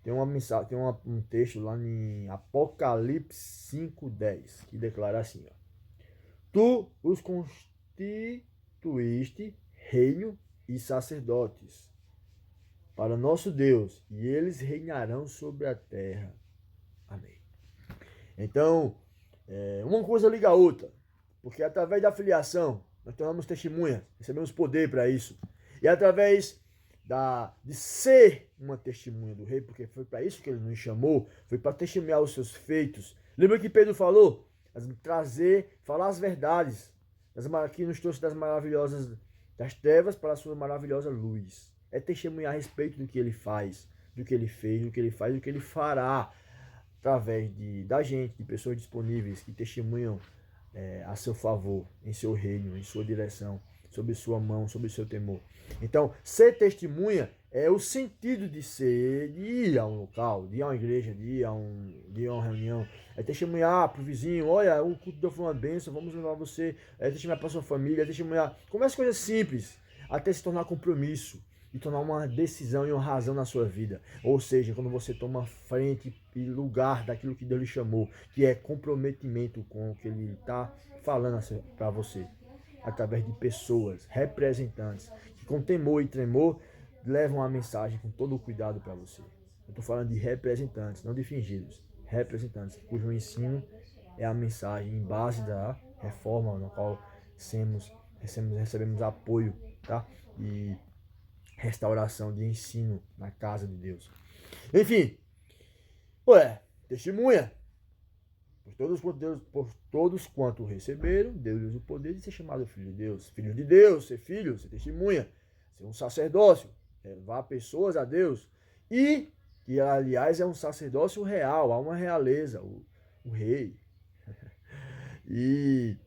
Tem uma mensagem, um texto lá em Apocalipse 5:10 que declara assim, ó: Tu os constituíste reino e sacerdotes para nosso Deus, e eles reinarão sobre a terra. Amém. Então, uma coisa liga a outra, porque através da filiação nós tornamos testemunhas, recebemos poder para isso. E através de ser uma testemunha do rei, porque foi para isso que ele nos chamou, foi para testemunhar os seus feitos. Lembra que Pedro falou? Falar as verdades, que nos trouxe das maravilhosas das trevas para a sua maravilhosa luz. É testemunhar a respeito do que ele faz, do que ele fez, do que ele faz, do que ele fará, através da gente, de pessoas disponíveis que testemunham a seu favor, em seu reino, em sua direção, sob sua mão, sob seu temor. Então, ser testemunha é o sentido de ir a um local, de ir a uma igreja, de ir a uma reunião. É testemunhar para o vizinho: olha, o culto foi uma bênção, vamos levar você. É testemunhar para sua família, é testemunhar. Começa coisas simples, até se tornar compromisso e tornar uma decisão e uma razão na sua vida. Ou seja, quando você toma frente e lugar daquilo que Deus lhe chamou, que é comprometimento com o que Ele está falando para você, através de pessoas, representantes, que com temor e tremor levam a mensagem com todo o cuidado para você. Eu estou falando de representantes, não de fingidos. Representantes, cujo ensino é a mensagem em base da reforma na qual recebemos apoio, tá? E restauração de ensino na casa de Deus. Enfim, testemunha. Por todos quanto receberam, deu-lhes o poder de ser chamado filho de Deus. Filho de Deus, ser filho, ser testemunha, ser um sacerdócio, levar pessoas a Deus. E que, aliás, é um sacerdócio real, há uma realeza, o rei. E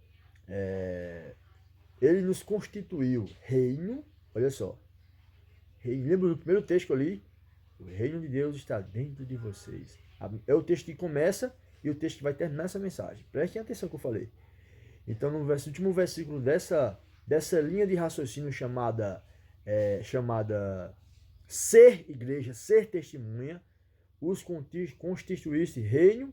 ele nos constituiu reino, olha só. Reino, lembra do primeiro texto que eu li? O reino de Deus está dentro de vocês. É o texto que começa e o texto que vai terminar essa mensagem. Prestem atenção no que eu falei. Então, no último versículo dessa linha de raciocínio chamada ser igreja, ser testemunha, os constituíste reino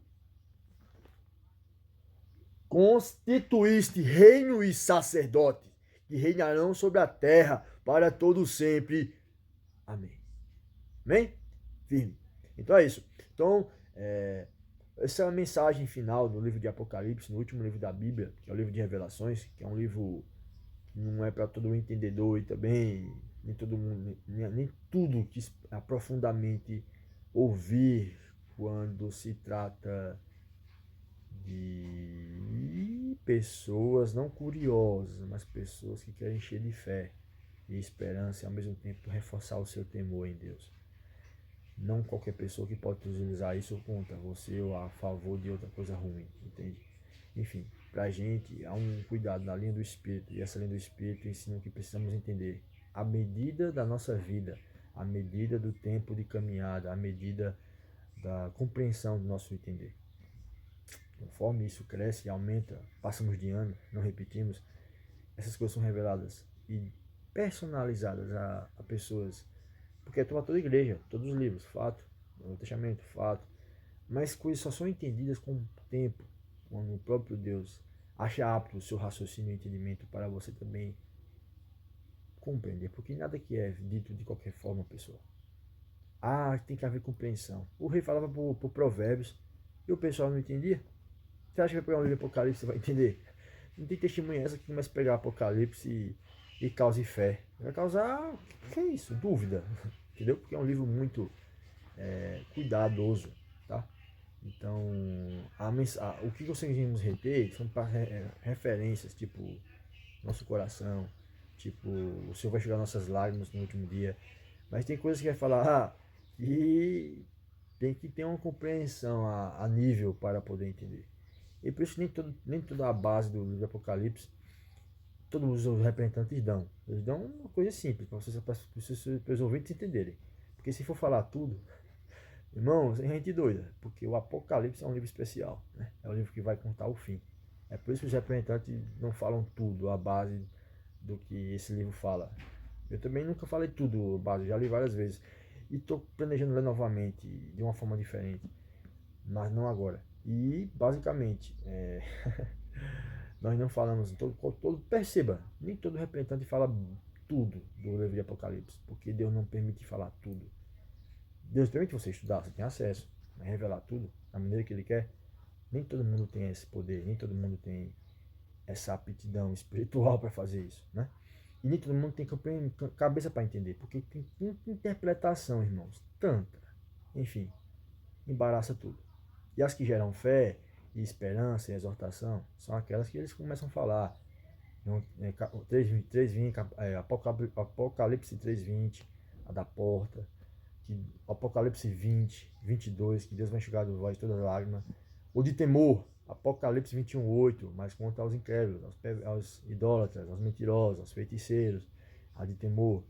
e sacerdote, que reinarão sobre a terra para todo sempre. Amém. Amém? Firme. Então é isso. Então, essa é a mensagem final do livro de Apocalipse, no último livro da Bíblia, que é o livro de Revelações, que é um livro que não é para todo entendedor e também nem todo mundo, nem tudo que aprofundamente ouvir quando se trata de pessoas não curiosas, mas pessoas que querem encher de fé e esperança e ao mesmo tempo reforçar o seu temor em Deus. Não qualquer pessoa que pode utilizar isso contra você ou a favor de outra coisa ruim, entende? Enfim, pra gente há um cuidado na linha do Espírito, e essa linha do Espírito ensina o que precisamos entender. A medida da nossa vida, a medida do tempo de caminhada, a medida da compreensão do nosso entender. Conforme isso cresce e aumenta, passamos de ano, não repetimos, essas coisas são reveladas e personalizadas a pessoas. Porque é toda a igreja, todos os livros, fato, o Novo Testamento, fato. Mas coisas só são entendidas com o tempo, quando o próprio Deus acha apto o seu raciocínio e entendimento para você também compreender. Porque nada que é dito de qualquer forma, pessoal. Tem que haver compreensão. O rei falava por provérbios e o pessoal não entendia. Você acha que vai pegar um livro de Apocalipse e você vai entender? Não tem testemunha essa que começa a pegar Apocalipse e cause fé. Vai causar, que é isso? Dúvida. Entendeu? Porque é um livro muito cuidadoso, tá? Então, o que conseguimos reter são referências, tipo, nosso coração, tipo, o Senhor vai chegar nossas lágrimas no último dia. Mas tem coisas que vai falar, e tem que ter uma compreensão a nível para poder entender. E por isso nem toda a base do livro do Apocalipse todos os representantes dão. Eles dão uma coisa simples, para os ouvintes entenderem. Porque se for falar tudo, irmãos, é gente doida. Porque o Apocalipse é um livro especial. Né? É um livro que vai contar o fim. É por isso que os representantes não falam tudo, a base do que esse livro fala. Eu também nunca falei tudo, a base, já li várias vezes. E estou planejando ler novamente, de uma forma diferente. Mas não agora. E, basicamente, nós não falamos perceba, nem todo representante fala tudo do livro de Apocalipse, porque Deus não permite falar tudo. Deus permite você estudar, você tem acesso, mas revelar tudo da maneira que Ele quer. Nem todo mundo tem esse poder, nem todo mundo tem essa aptidão espiritual para fazer isso, né? E nem todo mundo tem cabeça para entender, porque tem tanta interpretação, irmãos, tanta. Enfim, embaraça tudo. E as que geram fé e esperança e exortação são aquelas que eles começam a falar. 3:20, Apocalipse 3:20, a da porta, Apocalipse 20:22, que Deus vai enxugar do voz todas as lágrimas. O de temor, Apocalipse 21:8, mas quanto aos incrédulos, aos idólatras, aos mentirosos, aos feiticeiros, a de temor.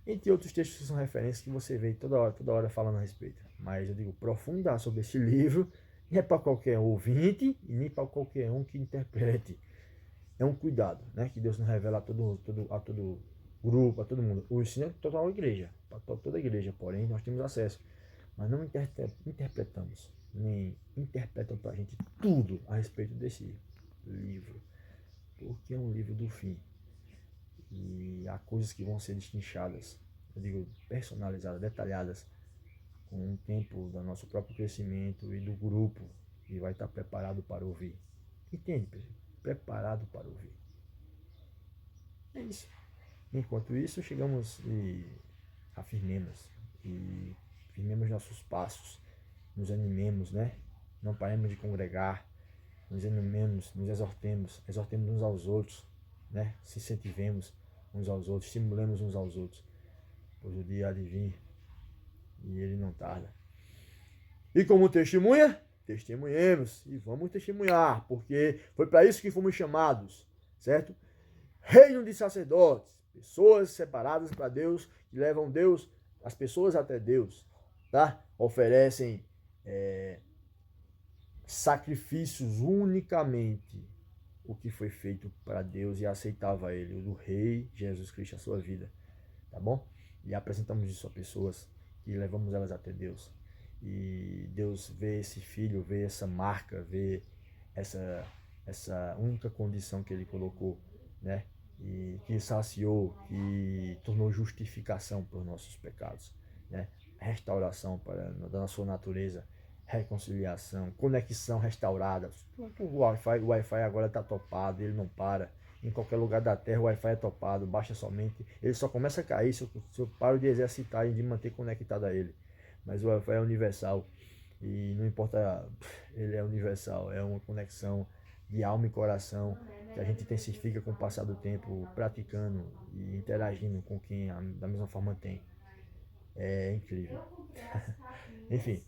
Entre outros textos que são referências que você vê toda hora falando a respeito. Mas eu digo, aprofundar sobre esse livro não é para qualquer ouvinte e nem para qualquer um que interprete. É um cuidado, né? Que Deus não revela a todo grupo, a todo mundo. O ensino é total igreja, para toda a igreja, porém nós temos acesso. Mas não interpretamos, nem interpretam para a gente tudo a respeito desse livro. Porque é um livro do fim. E há coisas que vão ser destrinchadas, eu digo personalizadas, detalhadas, com o tempo do nosso próprio crescimento e do grupo que vai estar preparado para ouvir. Entende, pessoal? Preparado para ouvir. É isso. Enquanto isso, chegamos e afirmemos nossos passos, nos animemos, né? Não paremos de congregar, nos animemos, nos exortemos uns aos outros, né? Se incentivemos uns aos outros, estimulemos uns aos outros, pois o dia há de vir e ele não tarda. E como testemunha, testemunhemos e vamos testemunhar, porque foi para isso que fomos chamados, certo? Reino de sacerdotes, pessoas separadas para Deus, que levam Deus, as pessoas até Deus, tá? Oferecem sacrifícios unicamente o que foi feito para Deus e aceitava a Ele, o do Rei Jesus Cristo, a sua vida, tá bom? E apresentamos isso a pessoas e levamos elas até Deus. E Deus vê esse filho, vê essa marca, vê essa única condição que Ele colocou, né? E que saciou, que tornou justificação para os nossos pecados, né? Restauração da sua natureza, reconciliação, conexão restaurada. O Wi-Fi agora está topado, ele não para. Em qualquer lugar da Terra o Wi-Fi é topado, baixa somente. Ele só começa a cair se eu paro de exercitar e de manter conectado a ele. Mas o Wi-Fi é universal e não importa, ele é universal, é uma conexão de alma e coração que a gente intensifica com o passar do tempo, praticando e interagindo com quem da mesma forma tem. É incrível. Enfim,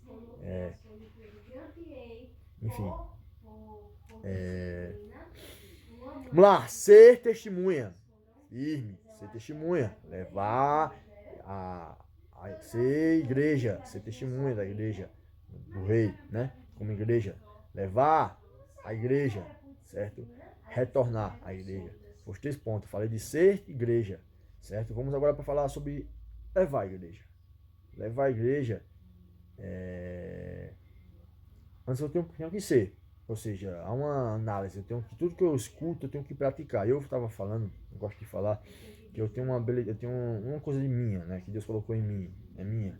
vamos lá, ser testemunha, firme, ser testemunha, levar a ser igreja, ser testemunha da igreja, do rei, né? Como igreja, levar a igreja, certo? Retornar à igreja. Os 3 pontos, falei de ser igreja, certo? Vamos agora para falar sobre levar a igreja. Levar a igreja, antes eu tenho que ser. Ou seja, há uma análise, tudo que eu escuto eu tenho que praticar. Eu estava falando, eu gosto de falar, que eu tenho uma coisa minha, né, que Deus colocou em mim, é minha.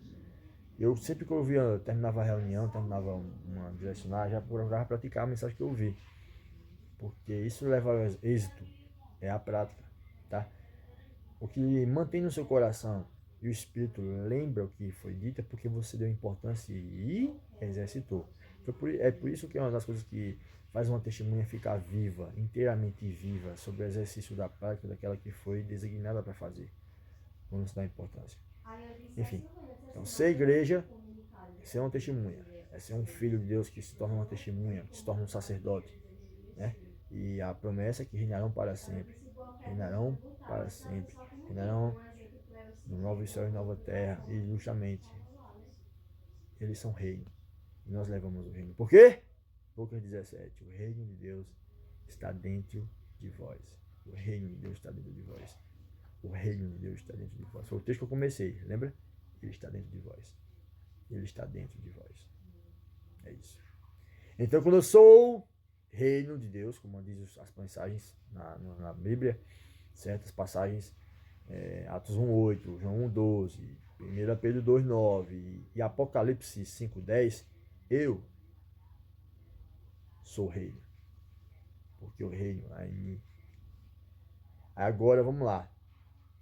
Eu sempre que eu ouvia, terminava a reunião, terminava uma direcionada, já procurava praticar a mensagem que eu ouvi. Porque isso leva ao êxito, é a prática, tá? O que mantém no seu coração e o espírito lembra o que foi dito é porque você deu importância e exercitou. É por isso que é uma das coisas que faz uma testemunha ficar viva, inteiramente viva, sobre o exercício da prática daquela que foi designada para fazer. Vamos dar importância. Enfim, então ser igreja é ser uma testemunha, é ser um filho de Deus que se torna uma testemunha, que se torna um sacerdote, né? E a promessa é que reinarão para sempre, reinarão para sempre, reinarão no novo céu e nova terra, e justamente eles são reino. E nós levamos o reino. Por quê? Lucas 17. O reino de Deus está dentro de vós. O reino de Deus está dentro de vós. O reino de Deus está dentro de vós. Foi o texto que eu comecei, lembra? Ele está dentro de vós. Ele está dentro de vós. É isso. Então, quando eu sou reino de Deus, como diz as mensagens na Bíblia, certas passagens, Atos 1:8, João 1:12, 1 Pedro 2:9 e Apocalipse 5:10, eu sou reino, porque o reino é em mim. Agora vamos lá,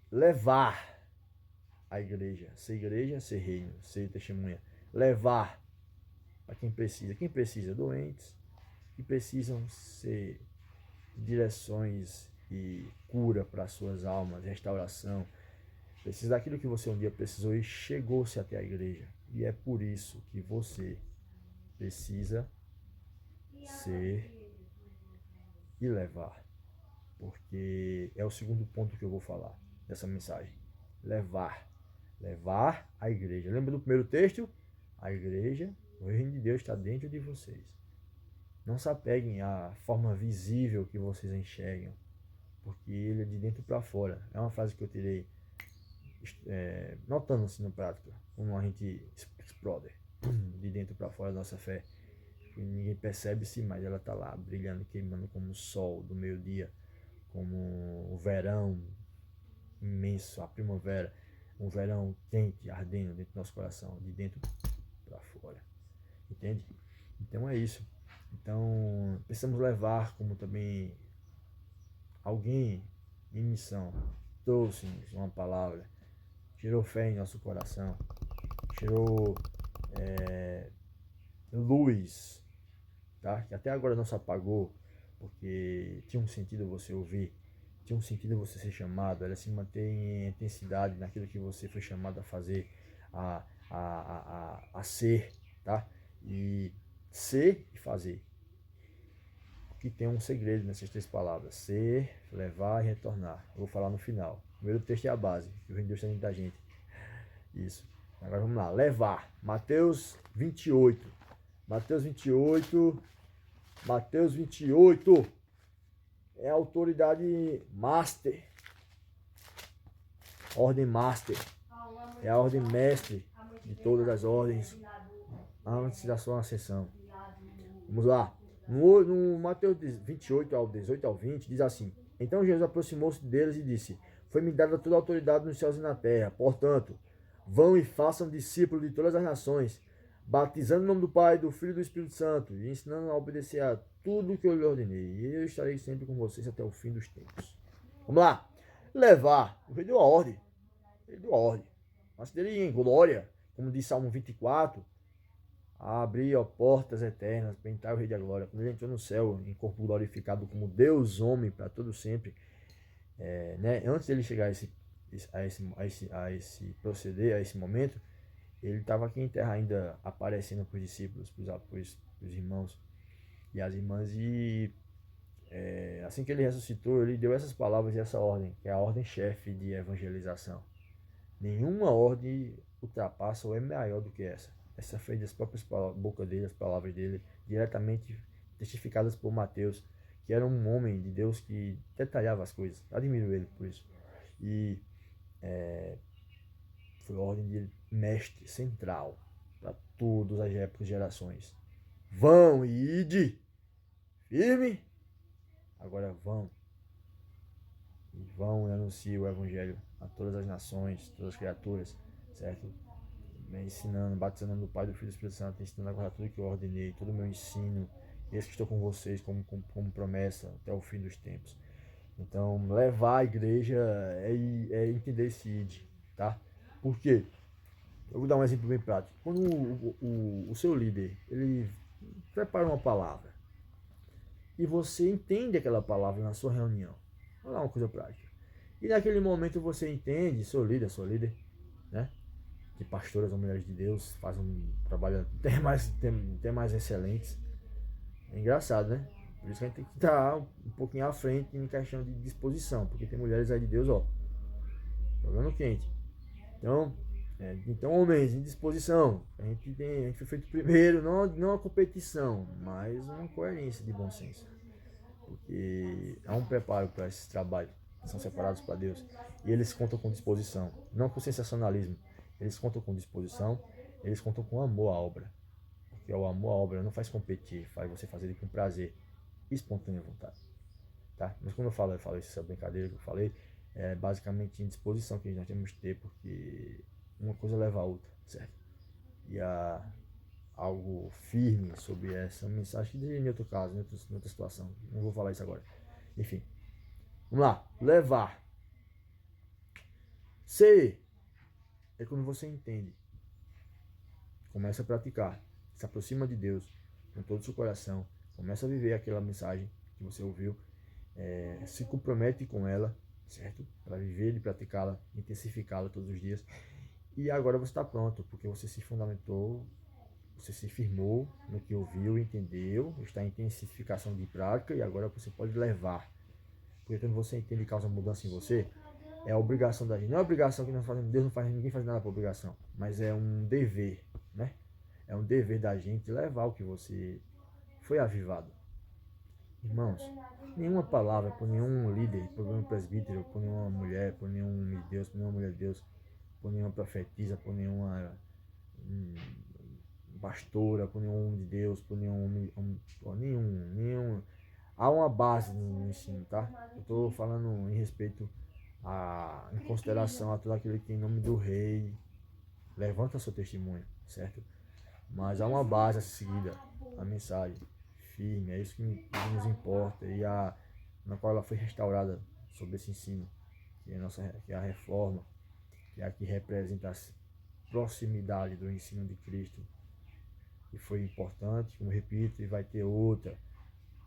levar a igreja, ser reino, ser testemunha, levar para quem precisa, doentes, que precisam ser direções e cura para suas almas, restauração, precisa daquilo que você um dia precisou e chegou-se até a igreja. E é por isso que você precisa ser e levar. Porque é o segundo ponto que eu vou falar dessa mensagem. Levar. Levar a igreja. Lembra do primeiro texto? A igreja, o reino de Deus está dentro de vocês. Não se apeguem à forma visível que vocês enxergam, porque ele é de dentro para fora. É uma frase que eu tirei notando-se na prática, como a gente explode de dentro para fora da nossa fé. E ninguém percebe-se, mas ela está lá, brilhando, queimando como o sol do meio-dia, como o verão imenso, a primavera, um verão quente, ardendo dentro do nosso coração, de dentro para fora. Entende? Então é isso. Então precisamos levar, como também alguém em missão trouxe-nos uma palavra, tirou fé em nosso coração, tirou luz tá? Que até agora não se apagou, porque tinha um sentido você ouvir, tinha um sentido você ser chamado, ela se mantém em intensidade naquilo que você foi chamado a fazer, a ser, tá? E ser e fazer. Que tem um segredo nessas três palavras: ser, levar e retornar. Eu vou falar no final. O primeiro texto é a base, que o reino de Deus está dentro da gente. Isso. Agora vamos lá. Levar. Mateus 28. Mateus 28. Mateus 28. É a autoridade master. Ordem master. É a ordem mestre de todas as ordens antes da sua ascensão. Vamos lá. No Mateus 28, ao 18 ao 20, diz assim: Então Jesus aproximou-se deles e disse: Foi-me dada toda a autoridade nos céus e na terra. Portanto, vão e façam discípulos de todas as nações, batizando em nome do Pai, do Filho e do Espírito Santo, e ensinando a obedecer a tudo o que eu lhe ordenei. E eu estarei sempre com vocês até o fim dos tempos. Vamos lá. Levar. Ele deu a ordem. Ele deu a ordem. Mas dele em glória, como diz Salmo 24, abrir portas eternas, pentar o Rei da Glória. Quando ele entrou no céu, em corpo glorificado como Deus homem para todo sempre, né? Antes dele chegar a esse proceder, a esse momento, ele estava aqui em terra ainda aparecendo para os discípulos, para os irmãos e as irmãs. E assim que ele ressuscitou, ele deu essas palavras e essa ordem, que é a ordem chefe de evangelização. Nenhuma ordem ultrapassa ou é maior do que essa. Essa foi das próprias bocas dele, as palavras dele, diretamente testificadas por Mateus, que era um homem de Deus que detalhava as coisas. Admiro ele por isso. E foi a ordem de mestre central para todas as épocas e gerações. Vão e ide, firme, agora vão. E vão e anunciem o evangelho a todas as nações, todas as criaturas, certo? Ensinando, batizando no Pai, do Filho e do Espírito Santo, ensinando a guardar tudo que eu ordenei, todo o meu ensino, esse que estou com vocês como promessa até o fim dos tempos. Então, levar a igreja é entender esse id, tá? Por quê? Eu vou dar um exemplo bem prático. Quando o seu líder, ele prepara uma palavra e você entende aquela palavra na sua reunião, vou dar uma coisa prática. E naquele momento você entende, sua líder, né? Que pastoras ou mulheres de Deus fazem um trabalho até mais excelentes. É engraçado, né? Por isso que a gente tem que estar um pouquinho à frente em questão de disposição, porque tem mulheres aí de Deus, ó, jogando quente. Então, homens em disposição. A gente foi feito primeiro, não a competição, mas uma coerência de bom senso. Porque há um preparo para esse trabalho. São separados para Deus. E eles contam com disposição, não com sensacionalismo. Eles contam com disposição, eles contam com amor à obra. Porque o amor à obra não faz competir, faz você fazer ele com prazer, espontânea vontade. Tá? Mas quando eu falo essa brincadeira que eu falei, é basicamente em disposição que nós temos que ter, porque uma coisa leva a outra, certo? E há algo firme sobre essa mensagem, que em outro caso, em outra situação. Não vou falar isso agora. Enfim, vamos lá. Levar. Ser é quando você entende, começa a praticar, se aproxima de Deus com todo o seu coração, começa a viver aquela mensagem que você ouviu, se compromete com ela, certo? Para viver e praticá-la, intensificá-la todos os dias. E agora você está pronto, porque você se fundamentou, você se firmou no que ouviu, entendeu, está em intensificação de prática e agora você pode levar. Porque quando você entende e causa mudança em você, é a obrigação da gente. Não é a obrigação que nós fazemos, Deus não faz, ninguém faz nada por obrigação, mas é um dever, né? É um dever da gente levar o que você foi avivado. Irmãos, nenhuma palavra por nenhum líder, por nenhum presbítero, por nenhuma mulher, por nenhum homem de Deus, por nenhuma mulher de Deus, por nenhuma profetisa, por nenhuma pastora, por nenhum homem de Deus, por nenhum. Há uma base no ensino, tá? Eu estou falando em respeito em consideração a tudo aquilo que em nome do rei levanta seu testemunho, certo? Mas há uma base a ser seguida, a mensagem firme, é isso que nos importa, e na qual ela foi restaurada sobre esse ensino, que é a reforma, que é a que representa a proximidade do ensino de Cristo, que foi importante, como eu repito, e vai ter outra,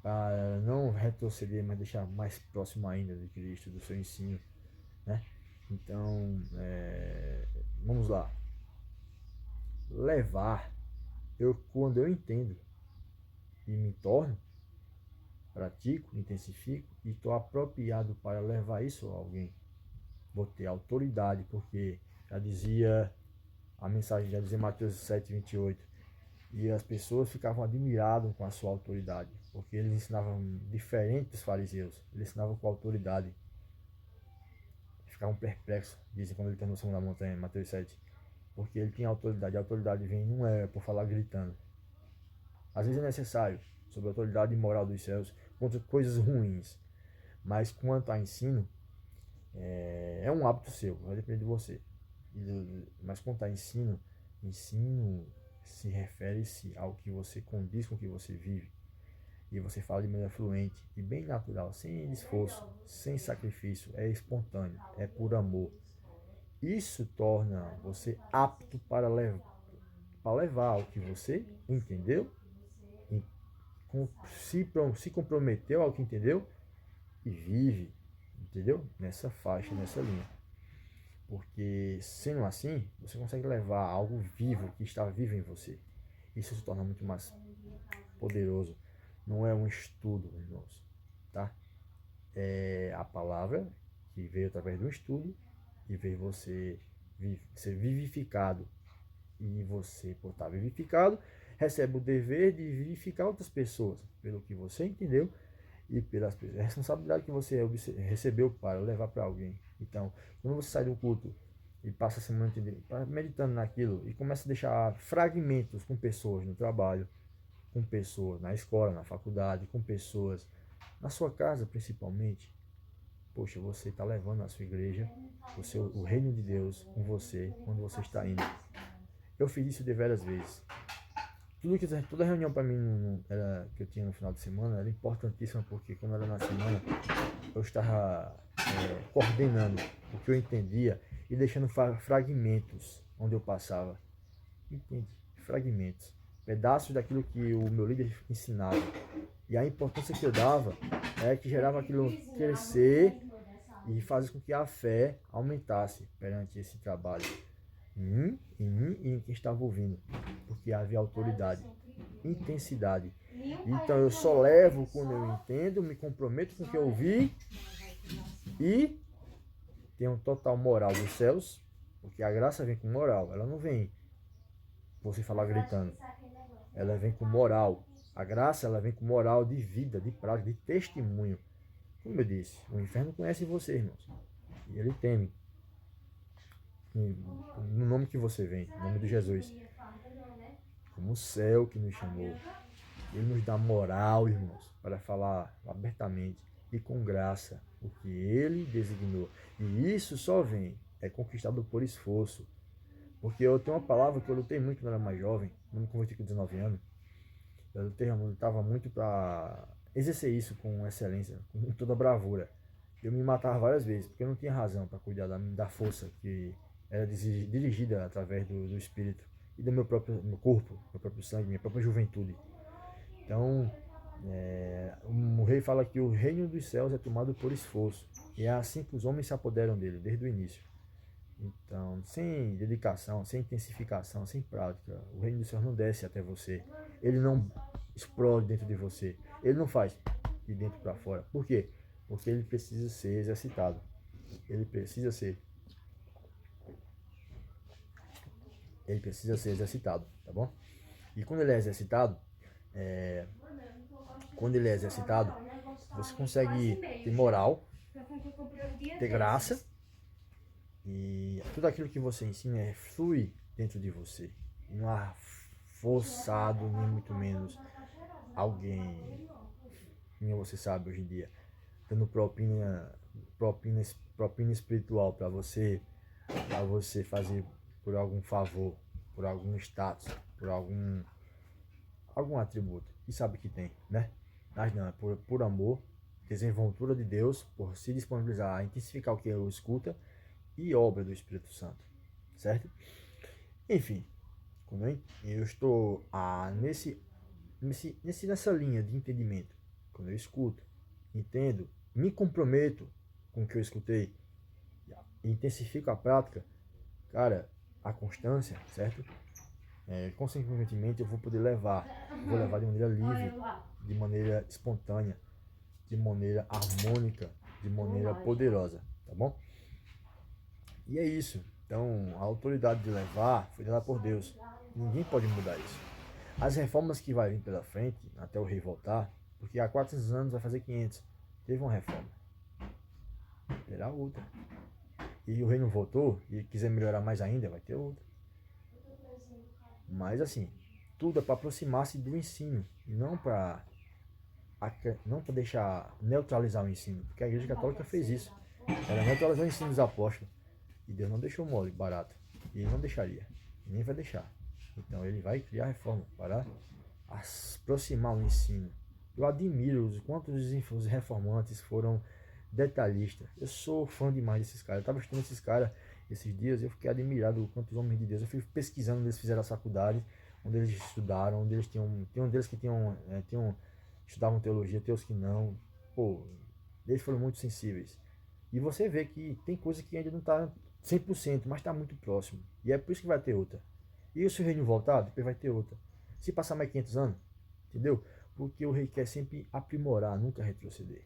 para não retroceder, mas deixar mais próximo ainda de Cristo, do seu ensino, né? Então, vamos lá. Levar, quando eu entendo e me torno, pratico, intensifico e estou apropriado para levar isso a alguém. Vou ter autoridade, porque já dizia, a mensagem já dizia Mateus 7:28, e as pessoas ficavam admiradas com a sua autoridade, porque eles ensinavam diferente dos fariseus, eles ensinavam com autoridade. Ficavam perplexos, dizem quando ele está no cimo da montanha, Mateus 7, porque ele tinha autoridade. A autoridade vem não é por falar gritando. Às vezes é necessário, sobre a autoridade moral dos céus, contra coisas ruins, mas quanto a ensino, é um hábito seu, vai depender de você. Mas quanto a ensino, ensino se refere-se ao que você condiz com o que você vive. E você fala de maneira fluente e bem natural, sem esforço, sem sacrifício, é espontâneo, é por amor. Isso torna você apto para levar o que você entendeu, e se comprometeu ao que entendeu e vive, entendeu? Nessa faixa, nessa linha. Porque sendo assim, você consegue levar algo vivo, que está vivo em você. Isso se torna muito mais poderoso. Não é um estudo, irmãos, tá? É a palavra que veio através do estudo e veio você ser vivificado. E você, por estar vivificado, recebe o dever de vivificar outras pessoas, pelo que você entendeu e pela responsabilidade que você recebeu para levar para alguém. Então, quando você sai do culto e passa a semana meditando naquilo e começa a deixar fragmentos com pessoas no trabalho, com pessoas na escola, na faculdade, com pessoas na sua casa principalmente, poxa, você está levando a sua igreja, o reino de Deus com você, quando você está indo. Eu fiz isso diversas vezes. Toda reunião para mim que eu tinha no final de semana era importantíssima, porque quando era na semana eu estava coordenando o que eu entendia e deixando fragmentos onde eu passava. Entende? Fragmentos. Pedaços daquilo que o meu líder ensinava. E a importância que eu dava é que gerava aquilo crescer e fazer com que a fé aumentasse perante esse trabalho. Em mim e em quem estava ouvindo, porque havia autoridade, intensidade. Então eu só levo quando eu entendo, me comprometo com o que eu ouvi e tenho total moral dos céus, porque a graça vem com moral, ela não vem você falar gritando, ela vem com moral. A graça ela vem com moral de vida, de prática, de testemunho. Como eu disse, o inferno conhece você, irmãos, e ele teme. No nome que você vem, no nome de Jesus, como o céu que nos chamou, ele nos dá moral, irmãos, para falar abertamente e com graça o que ele designou. E isso só é conquistado por esforço. Porque eu tenho uma palavra que eu lutei muito quando eu era mais jovem, não me converti com 19 anos. Eu lutava muito para exercer isso com excelência, com toda bravura. Eu me matava várias vezes, porque eu não tinha razão para cuidar da força que era dirigida através do Espírito e do meu corpo, meu próprio sangue, minha própria juventude. Então, o rei fala que o reino dos céus é tomado por esforço. E é assim que os homens se apoderam dele, desde o início. Então, sem dedicação, sem intensificação, sem prática, o reino dos céus não desce até você. Ele não explode dentro de você. Ele não faz de dentro para fora. Por quê? Porque ele precisa ser exercitado. Ele precisa ser exercitado, tá bom? E quando ele é exercitado, você consegue ter moral, ter graça, e tudo aquilo que você ensina flui dentro de você. E não há forçado, nem muito menos alguém, como você sabe hoje em dia, dando propina espiritual para você fazer por algum favor, por algum status, por algum atributo. E sabe que tem, né? Mas não, é por amor, desenvoltura de Deus, por se disponibilizar a intensificar o que eu escuta e obra do Espírito Santo, certo? Enfim, Quando eu estou nessa linha de entendimento, quando eu escuto, entendo, me comprometo com o que eu escutei, intensifico a prática, cara, a constância, certo? Consequentemente eu vou poder vou levar de maneira livre, de maneira espontânea, de maneira harmônica, de maneira poderosa, tá bom? E é isso. Então, a autoridade de levar foi dada por Deus. Ninguém pode mudar isso. As reformas que vai vir pela frente, até o rei voltar, porque há 400 anos vai fazer 500, teve uma reforma. Terá outra. E o rei não voltou e quiser melhorar mais ainda, vai ter outra. Mas assim, tudo é para aproximar-se do ensino e não para deixar neutralizar o ensino, porque a Igreja Católica fez isso. Ela neutralizou o ensino dos apóstolos e Deus não deixou mole, barato. E ele não deixaria, nem vai deixar. Então ele vai criar reforma para aproximar o ensino. Eu admiro os reformantes foram detalhistas. Eu sou fã demais desses caras. Eu estava estudando esses caras esses dias e eu fiquei admirado com quantos homens de Deus. Eu fui pesquisando onde eles fizeram a faculdade, onde eles estudaram, onde eles tinham. Tem um deles que estudavam teologia, tem outros que não. Pô, eles foram muito sensíveis. E você vê que tem coisa que ainda não está 100%, mas está muito próximo. E é por isso que vai ter outra. E se o reino voltar, depois vai ter outra. Se passar mais 500 anos, entendeu? Porque o rei quer sempre aprimorar, nunca retroceder.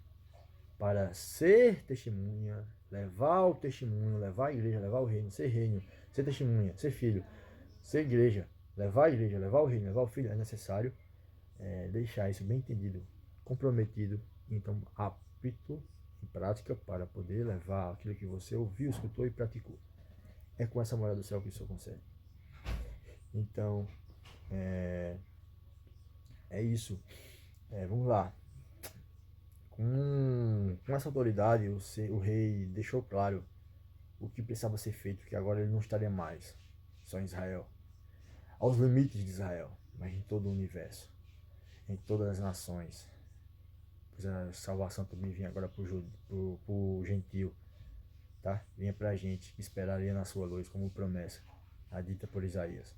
Para ser testemunha, levar o testemunho, levar a igreja, levar o reino, ser testemunha, ser filho, ser igreja, levar a igreja, levar o reino, levar o filho, é necessário deixar isso bem entendido, comprometido, então apto em prática para poder levar aquilo que você ouviu, escutou e praticou. É com essa morada do céu que isso consegue. Então, é isso. Vamos lá. Com essa autoridade, o rei deixou claro o que precisava ser feito, que agora ele não estaria mais só em Israel, aos limites de Israel, mas em todo o universo, em todas as nações. Pois a salvação também vinha agora para o gentil, tá? Vinha para a gente que esperaria na sua luz, como promessa, a dita por Isaías.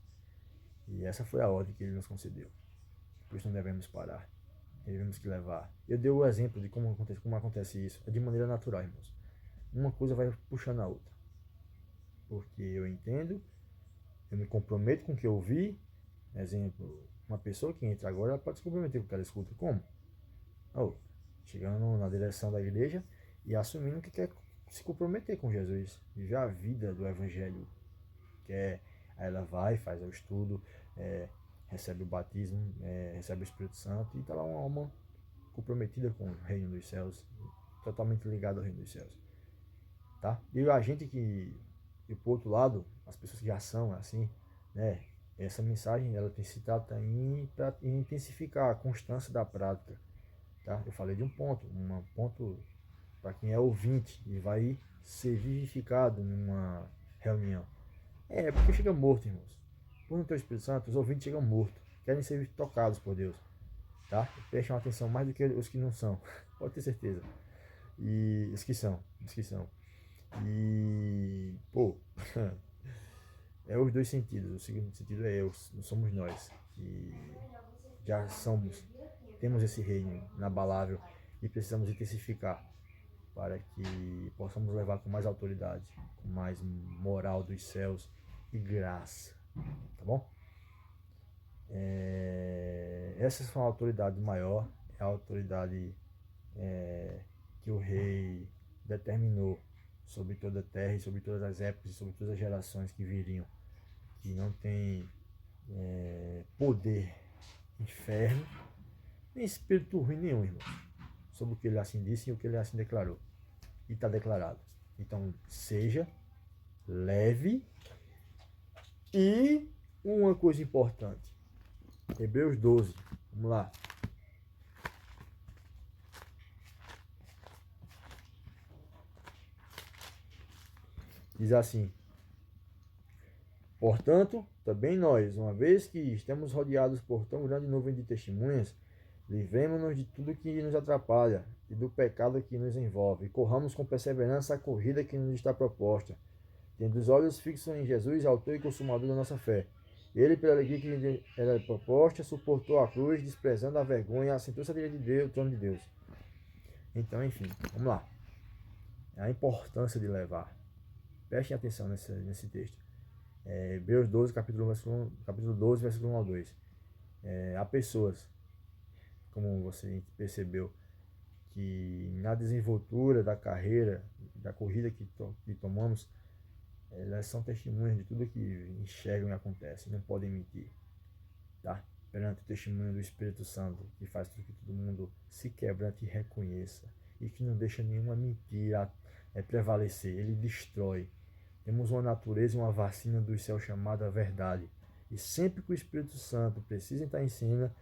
E essa foi a ordem que ele nos concedeu. Por isso não devemos parar. Devemos que levar. Eu dei o exemplo de como acontece isso. É de maneira natural, irmãos. Uma coisa vai puxando a outra. Porque eu entendo, eu me comprometo com o que eu ouvi. Exemplo, uma pessoa que entra agora, ela pode se comprometer com o que ela escuta. Como? Chegando na direção da igreja e assumindo que quer se comprometer com Jesus. Viver a vida do Evangelho. Aí ela vai, faz o estudo, recebe o batismo, recebe o Espírito Santo e está lá uma alma comprometida com o reino dos céus, totalmente ligada ao reino dos céus. Tá? E a gente e por outro lado, as pessoas que já são assim, né? Essa mensagem ela se trata em intensificar a constância da prática. Tá? Eu falei de um ponto para quem é ouvinte e vai ser vivificado numa reunião. Porque chega morto, irmãos. Por não ter o Espírito Santo, os ouvintes chegam mortos, querem ser tocados por Deus. Tá? Prestam atenção mais do que os que não são, pode ter certeza. E os que são. E, pô, é os dois sentidos. O segundo sentido é somos nós. E já temos esse reino inabalável e precisamos intensificar para que possamos levar com mais autoridade, com mais moral dos céus e graça. Tá bom? Essa é a autoridade maior, é a autoridade que o rei determinou sobre toda a terra e sobre todas as épocas e sobre todas as gerações que viriam, que não tem poder inferno nem espírito ruim nenhum, irmão, sobre o que ele assim disse e o que ele assim declarou, e está declarado. Então seja leve. E uma coisa importante, Hebreus 12, vamos lá. Diz assim: portanto, também nós, uma vez que estamos rodeados por tão grande nuvem de testemunhas, livremos-nos de tudo que nos atrapalha e do pecado que nos envolve, e corramos com perseverança a corrida que nos está proposta, tendo os olhos fixos em Jesus, autor e consumador da nossa fé, Ele, pela alegria que lhe era proposta, suportou a cruz, desprezando a vergonha, assentou-se à direita de Deus, o trono de Deus. Então, enfim, vamos lá. A importância de levar. Prestem atenção nesse texto. Hebreus 12, capítulo 12, versículo 1 ao 2. Há pessoas, como você percebeu, que na desenvoltura da carreira, da corrida que tomamos, elas são testemunhas de tudo que enxergam e acontece, não podem mentir, tá? Perante o testemunho do Espírito Santo, que faz com que todo mundo se quebrante e reconheça, e que não deixa nenhuma mentira prevalecer, ele destrói. Temos uma natureza e uma vacina do céu chamada verdade, e sempre que o Espírito Santo precisa estar em cena,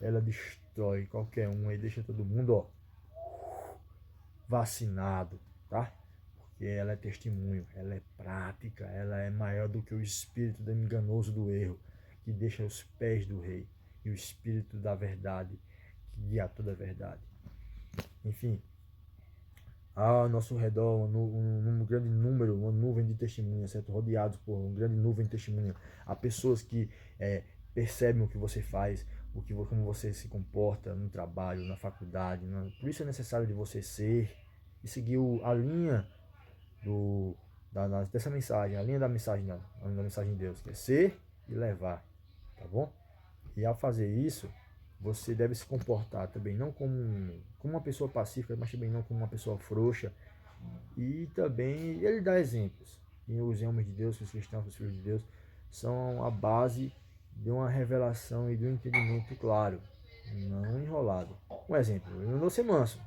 ela destrói qualquer um e deixa todo mundo, ó, vacinado, tá? Porque ela é testemunho, ela é prática, ela é maior do que o espírito enganoso do erro, que deixa aos pés do rei, e o espírito da verdade, que guia toda a verdade. Enfim, ao nosso redor um grande número, uma nuvem de testemunhas, certo? Rodeados por uma grande nuvem de testemunhas. Há pessoas que percebem o que você faz, como você se comporta no trabalho, na faculdade. Por isso é necessário de você ser e seguir a linha dessa mensagem, a linha da mensagem, da mensagem de Deus, que é ser e levar, tá bom? E ao fazer isso, você deve se comportar também não como uma pessoa pacífica, mas também não como uma pessoa frouxa. E também ele dá exemplos. E os homens de Deus, os cristãos, os filhos de Deus, são a base de uma revelação e de um entendimento claro, não enrolado. Um exemplo, eu não vou ser manso.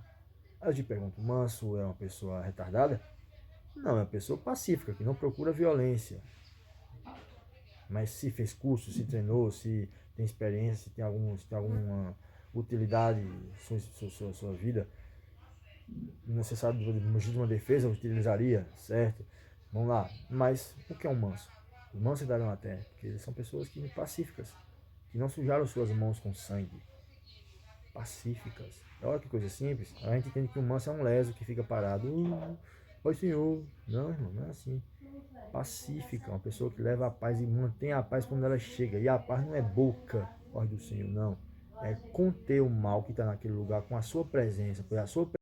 Aí eu te pergunto, manso é uma pessoa retardada? Não, é uma pessoa pacífica, que não procura violência. Mas se fez curso, se treinou, se tem experiência, se tem alguma utilidade em sua vida, necessário de uma defesa, utilizaria, certo? Vamos lá. Mas o que é um manso? Os mansos darão a terra, porque eles são pessoas pacíficas, que não sujaram suas mãos com sangue. Pacíficas. Olha que coisa simples. A gente entende que o manso é um leso que fica parado. Oi, senhor. Não, irmão, não é assim. Pacífica, uma pessoa que leva a paz e mantém a paz quando ela chega. E a paz não é boca, voz do Senhor, não. É conter o mal que está naquele lugar com a sua presença, pois a sua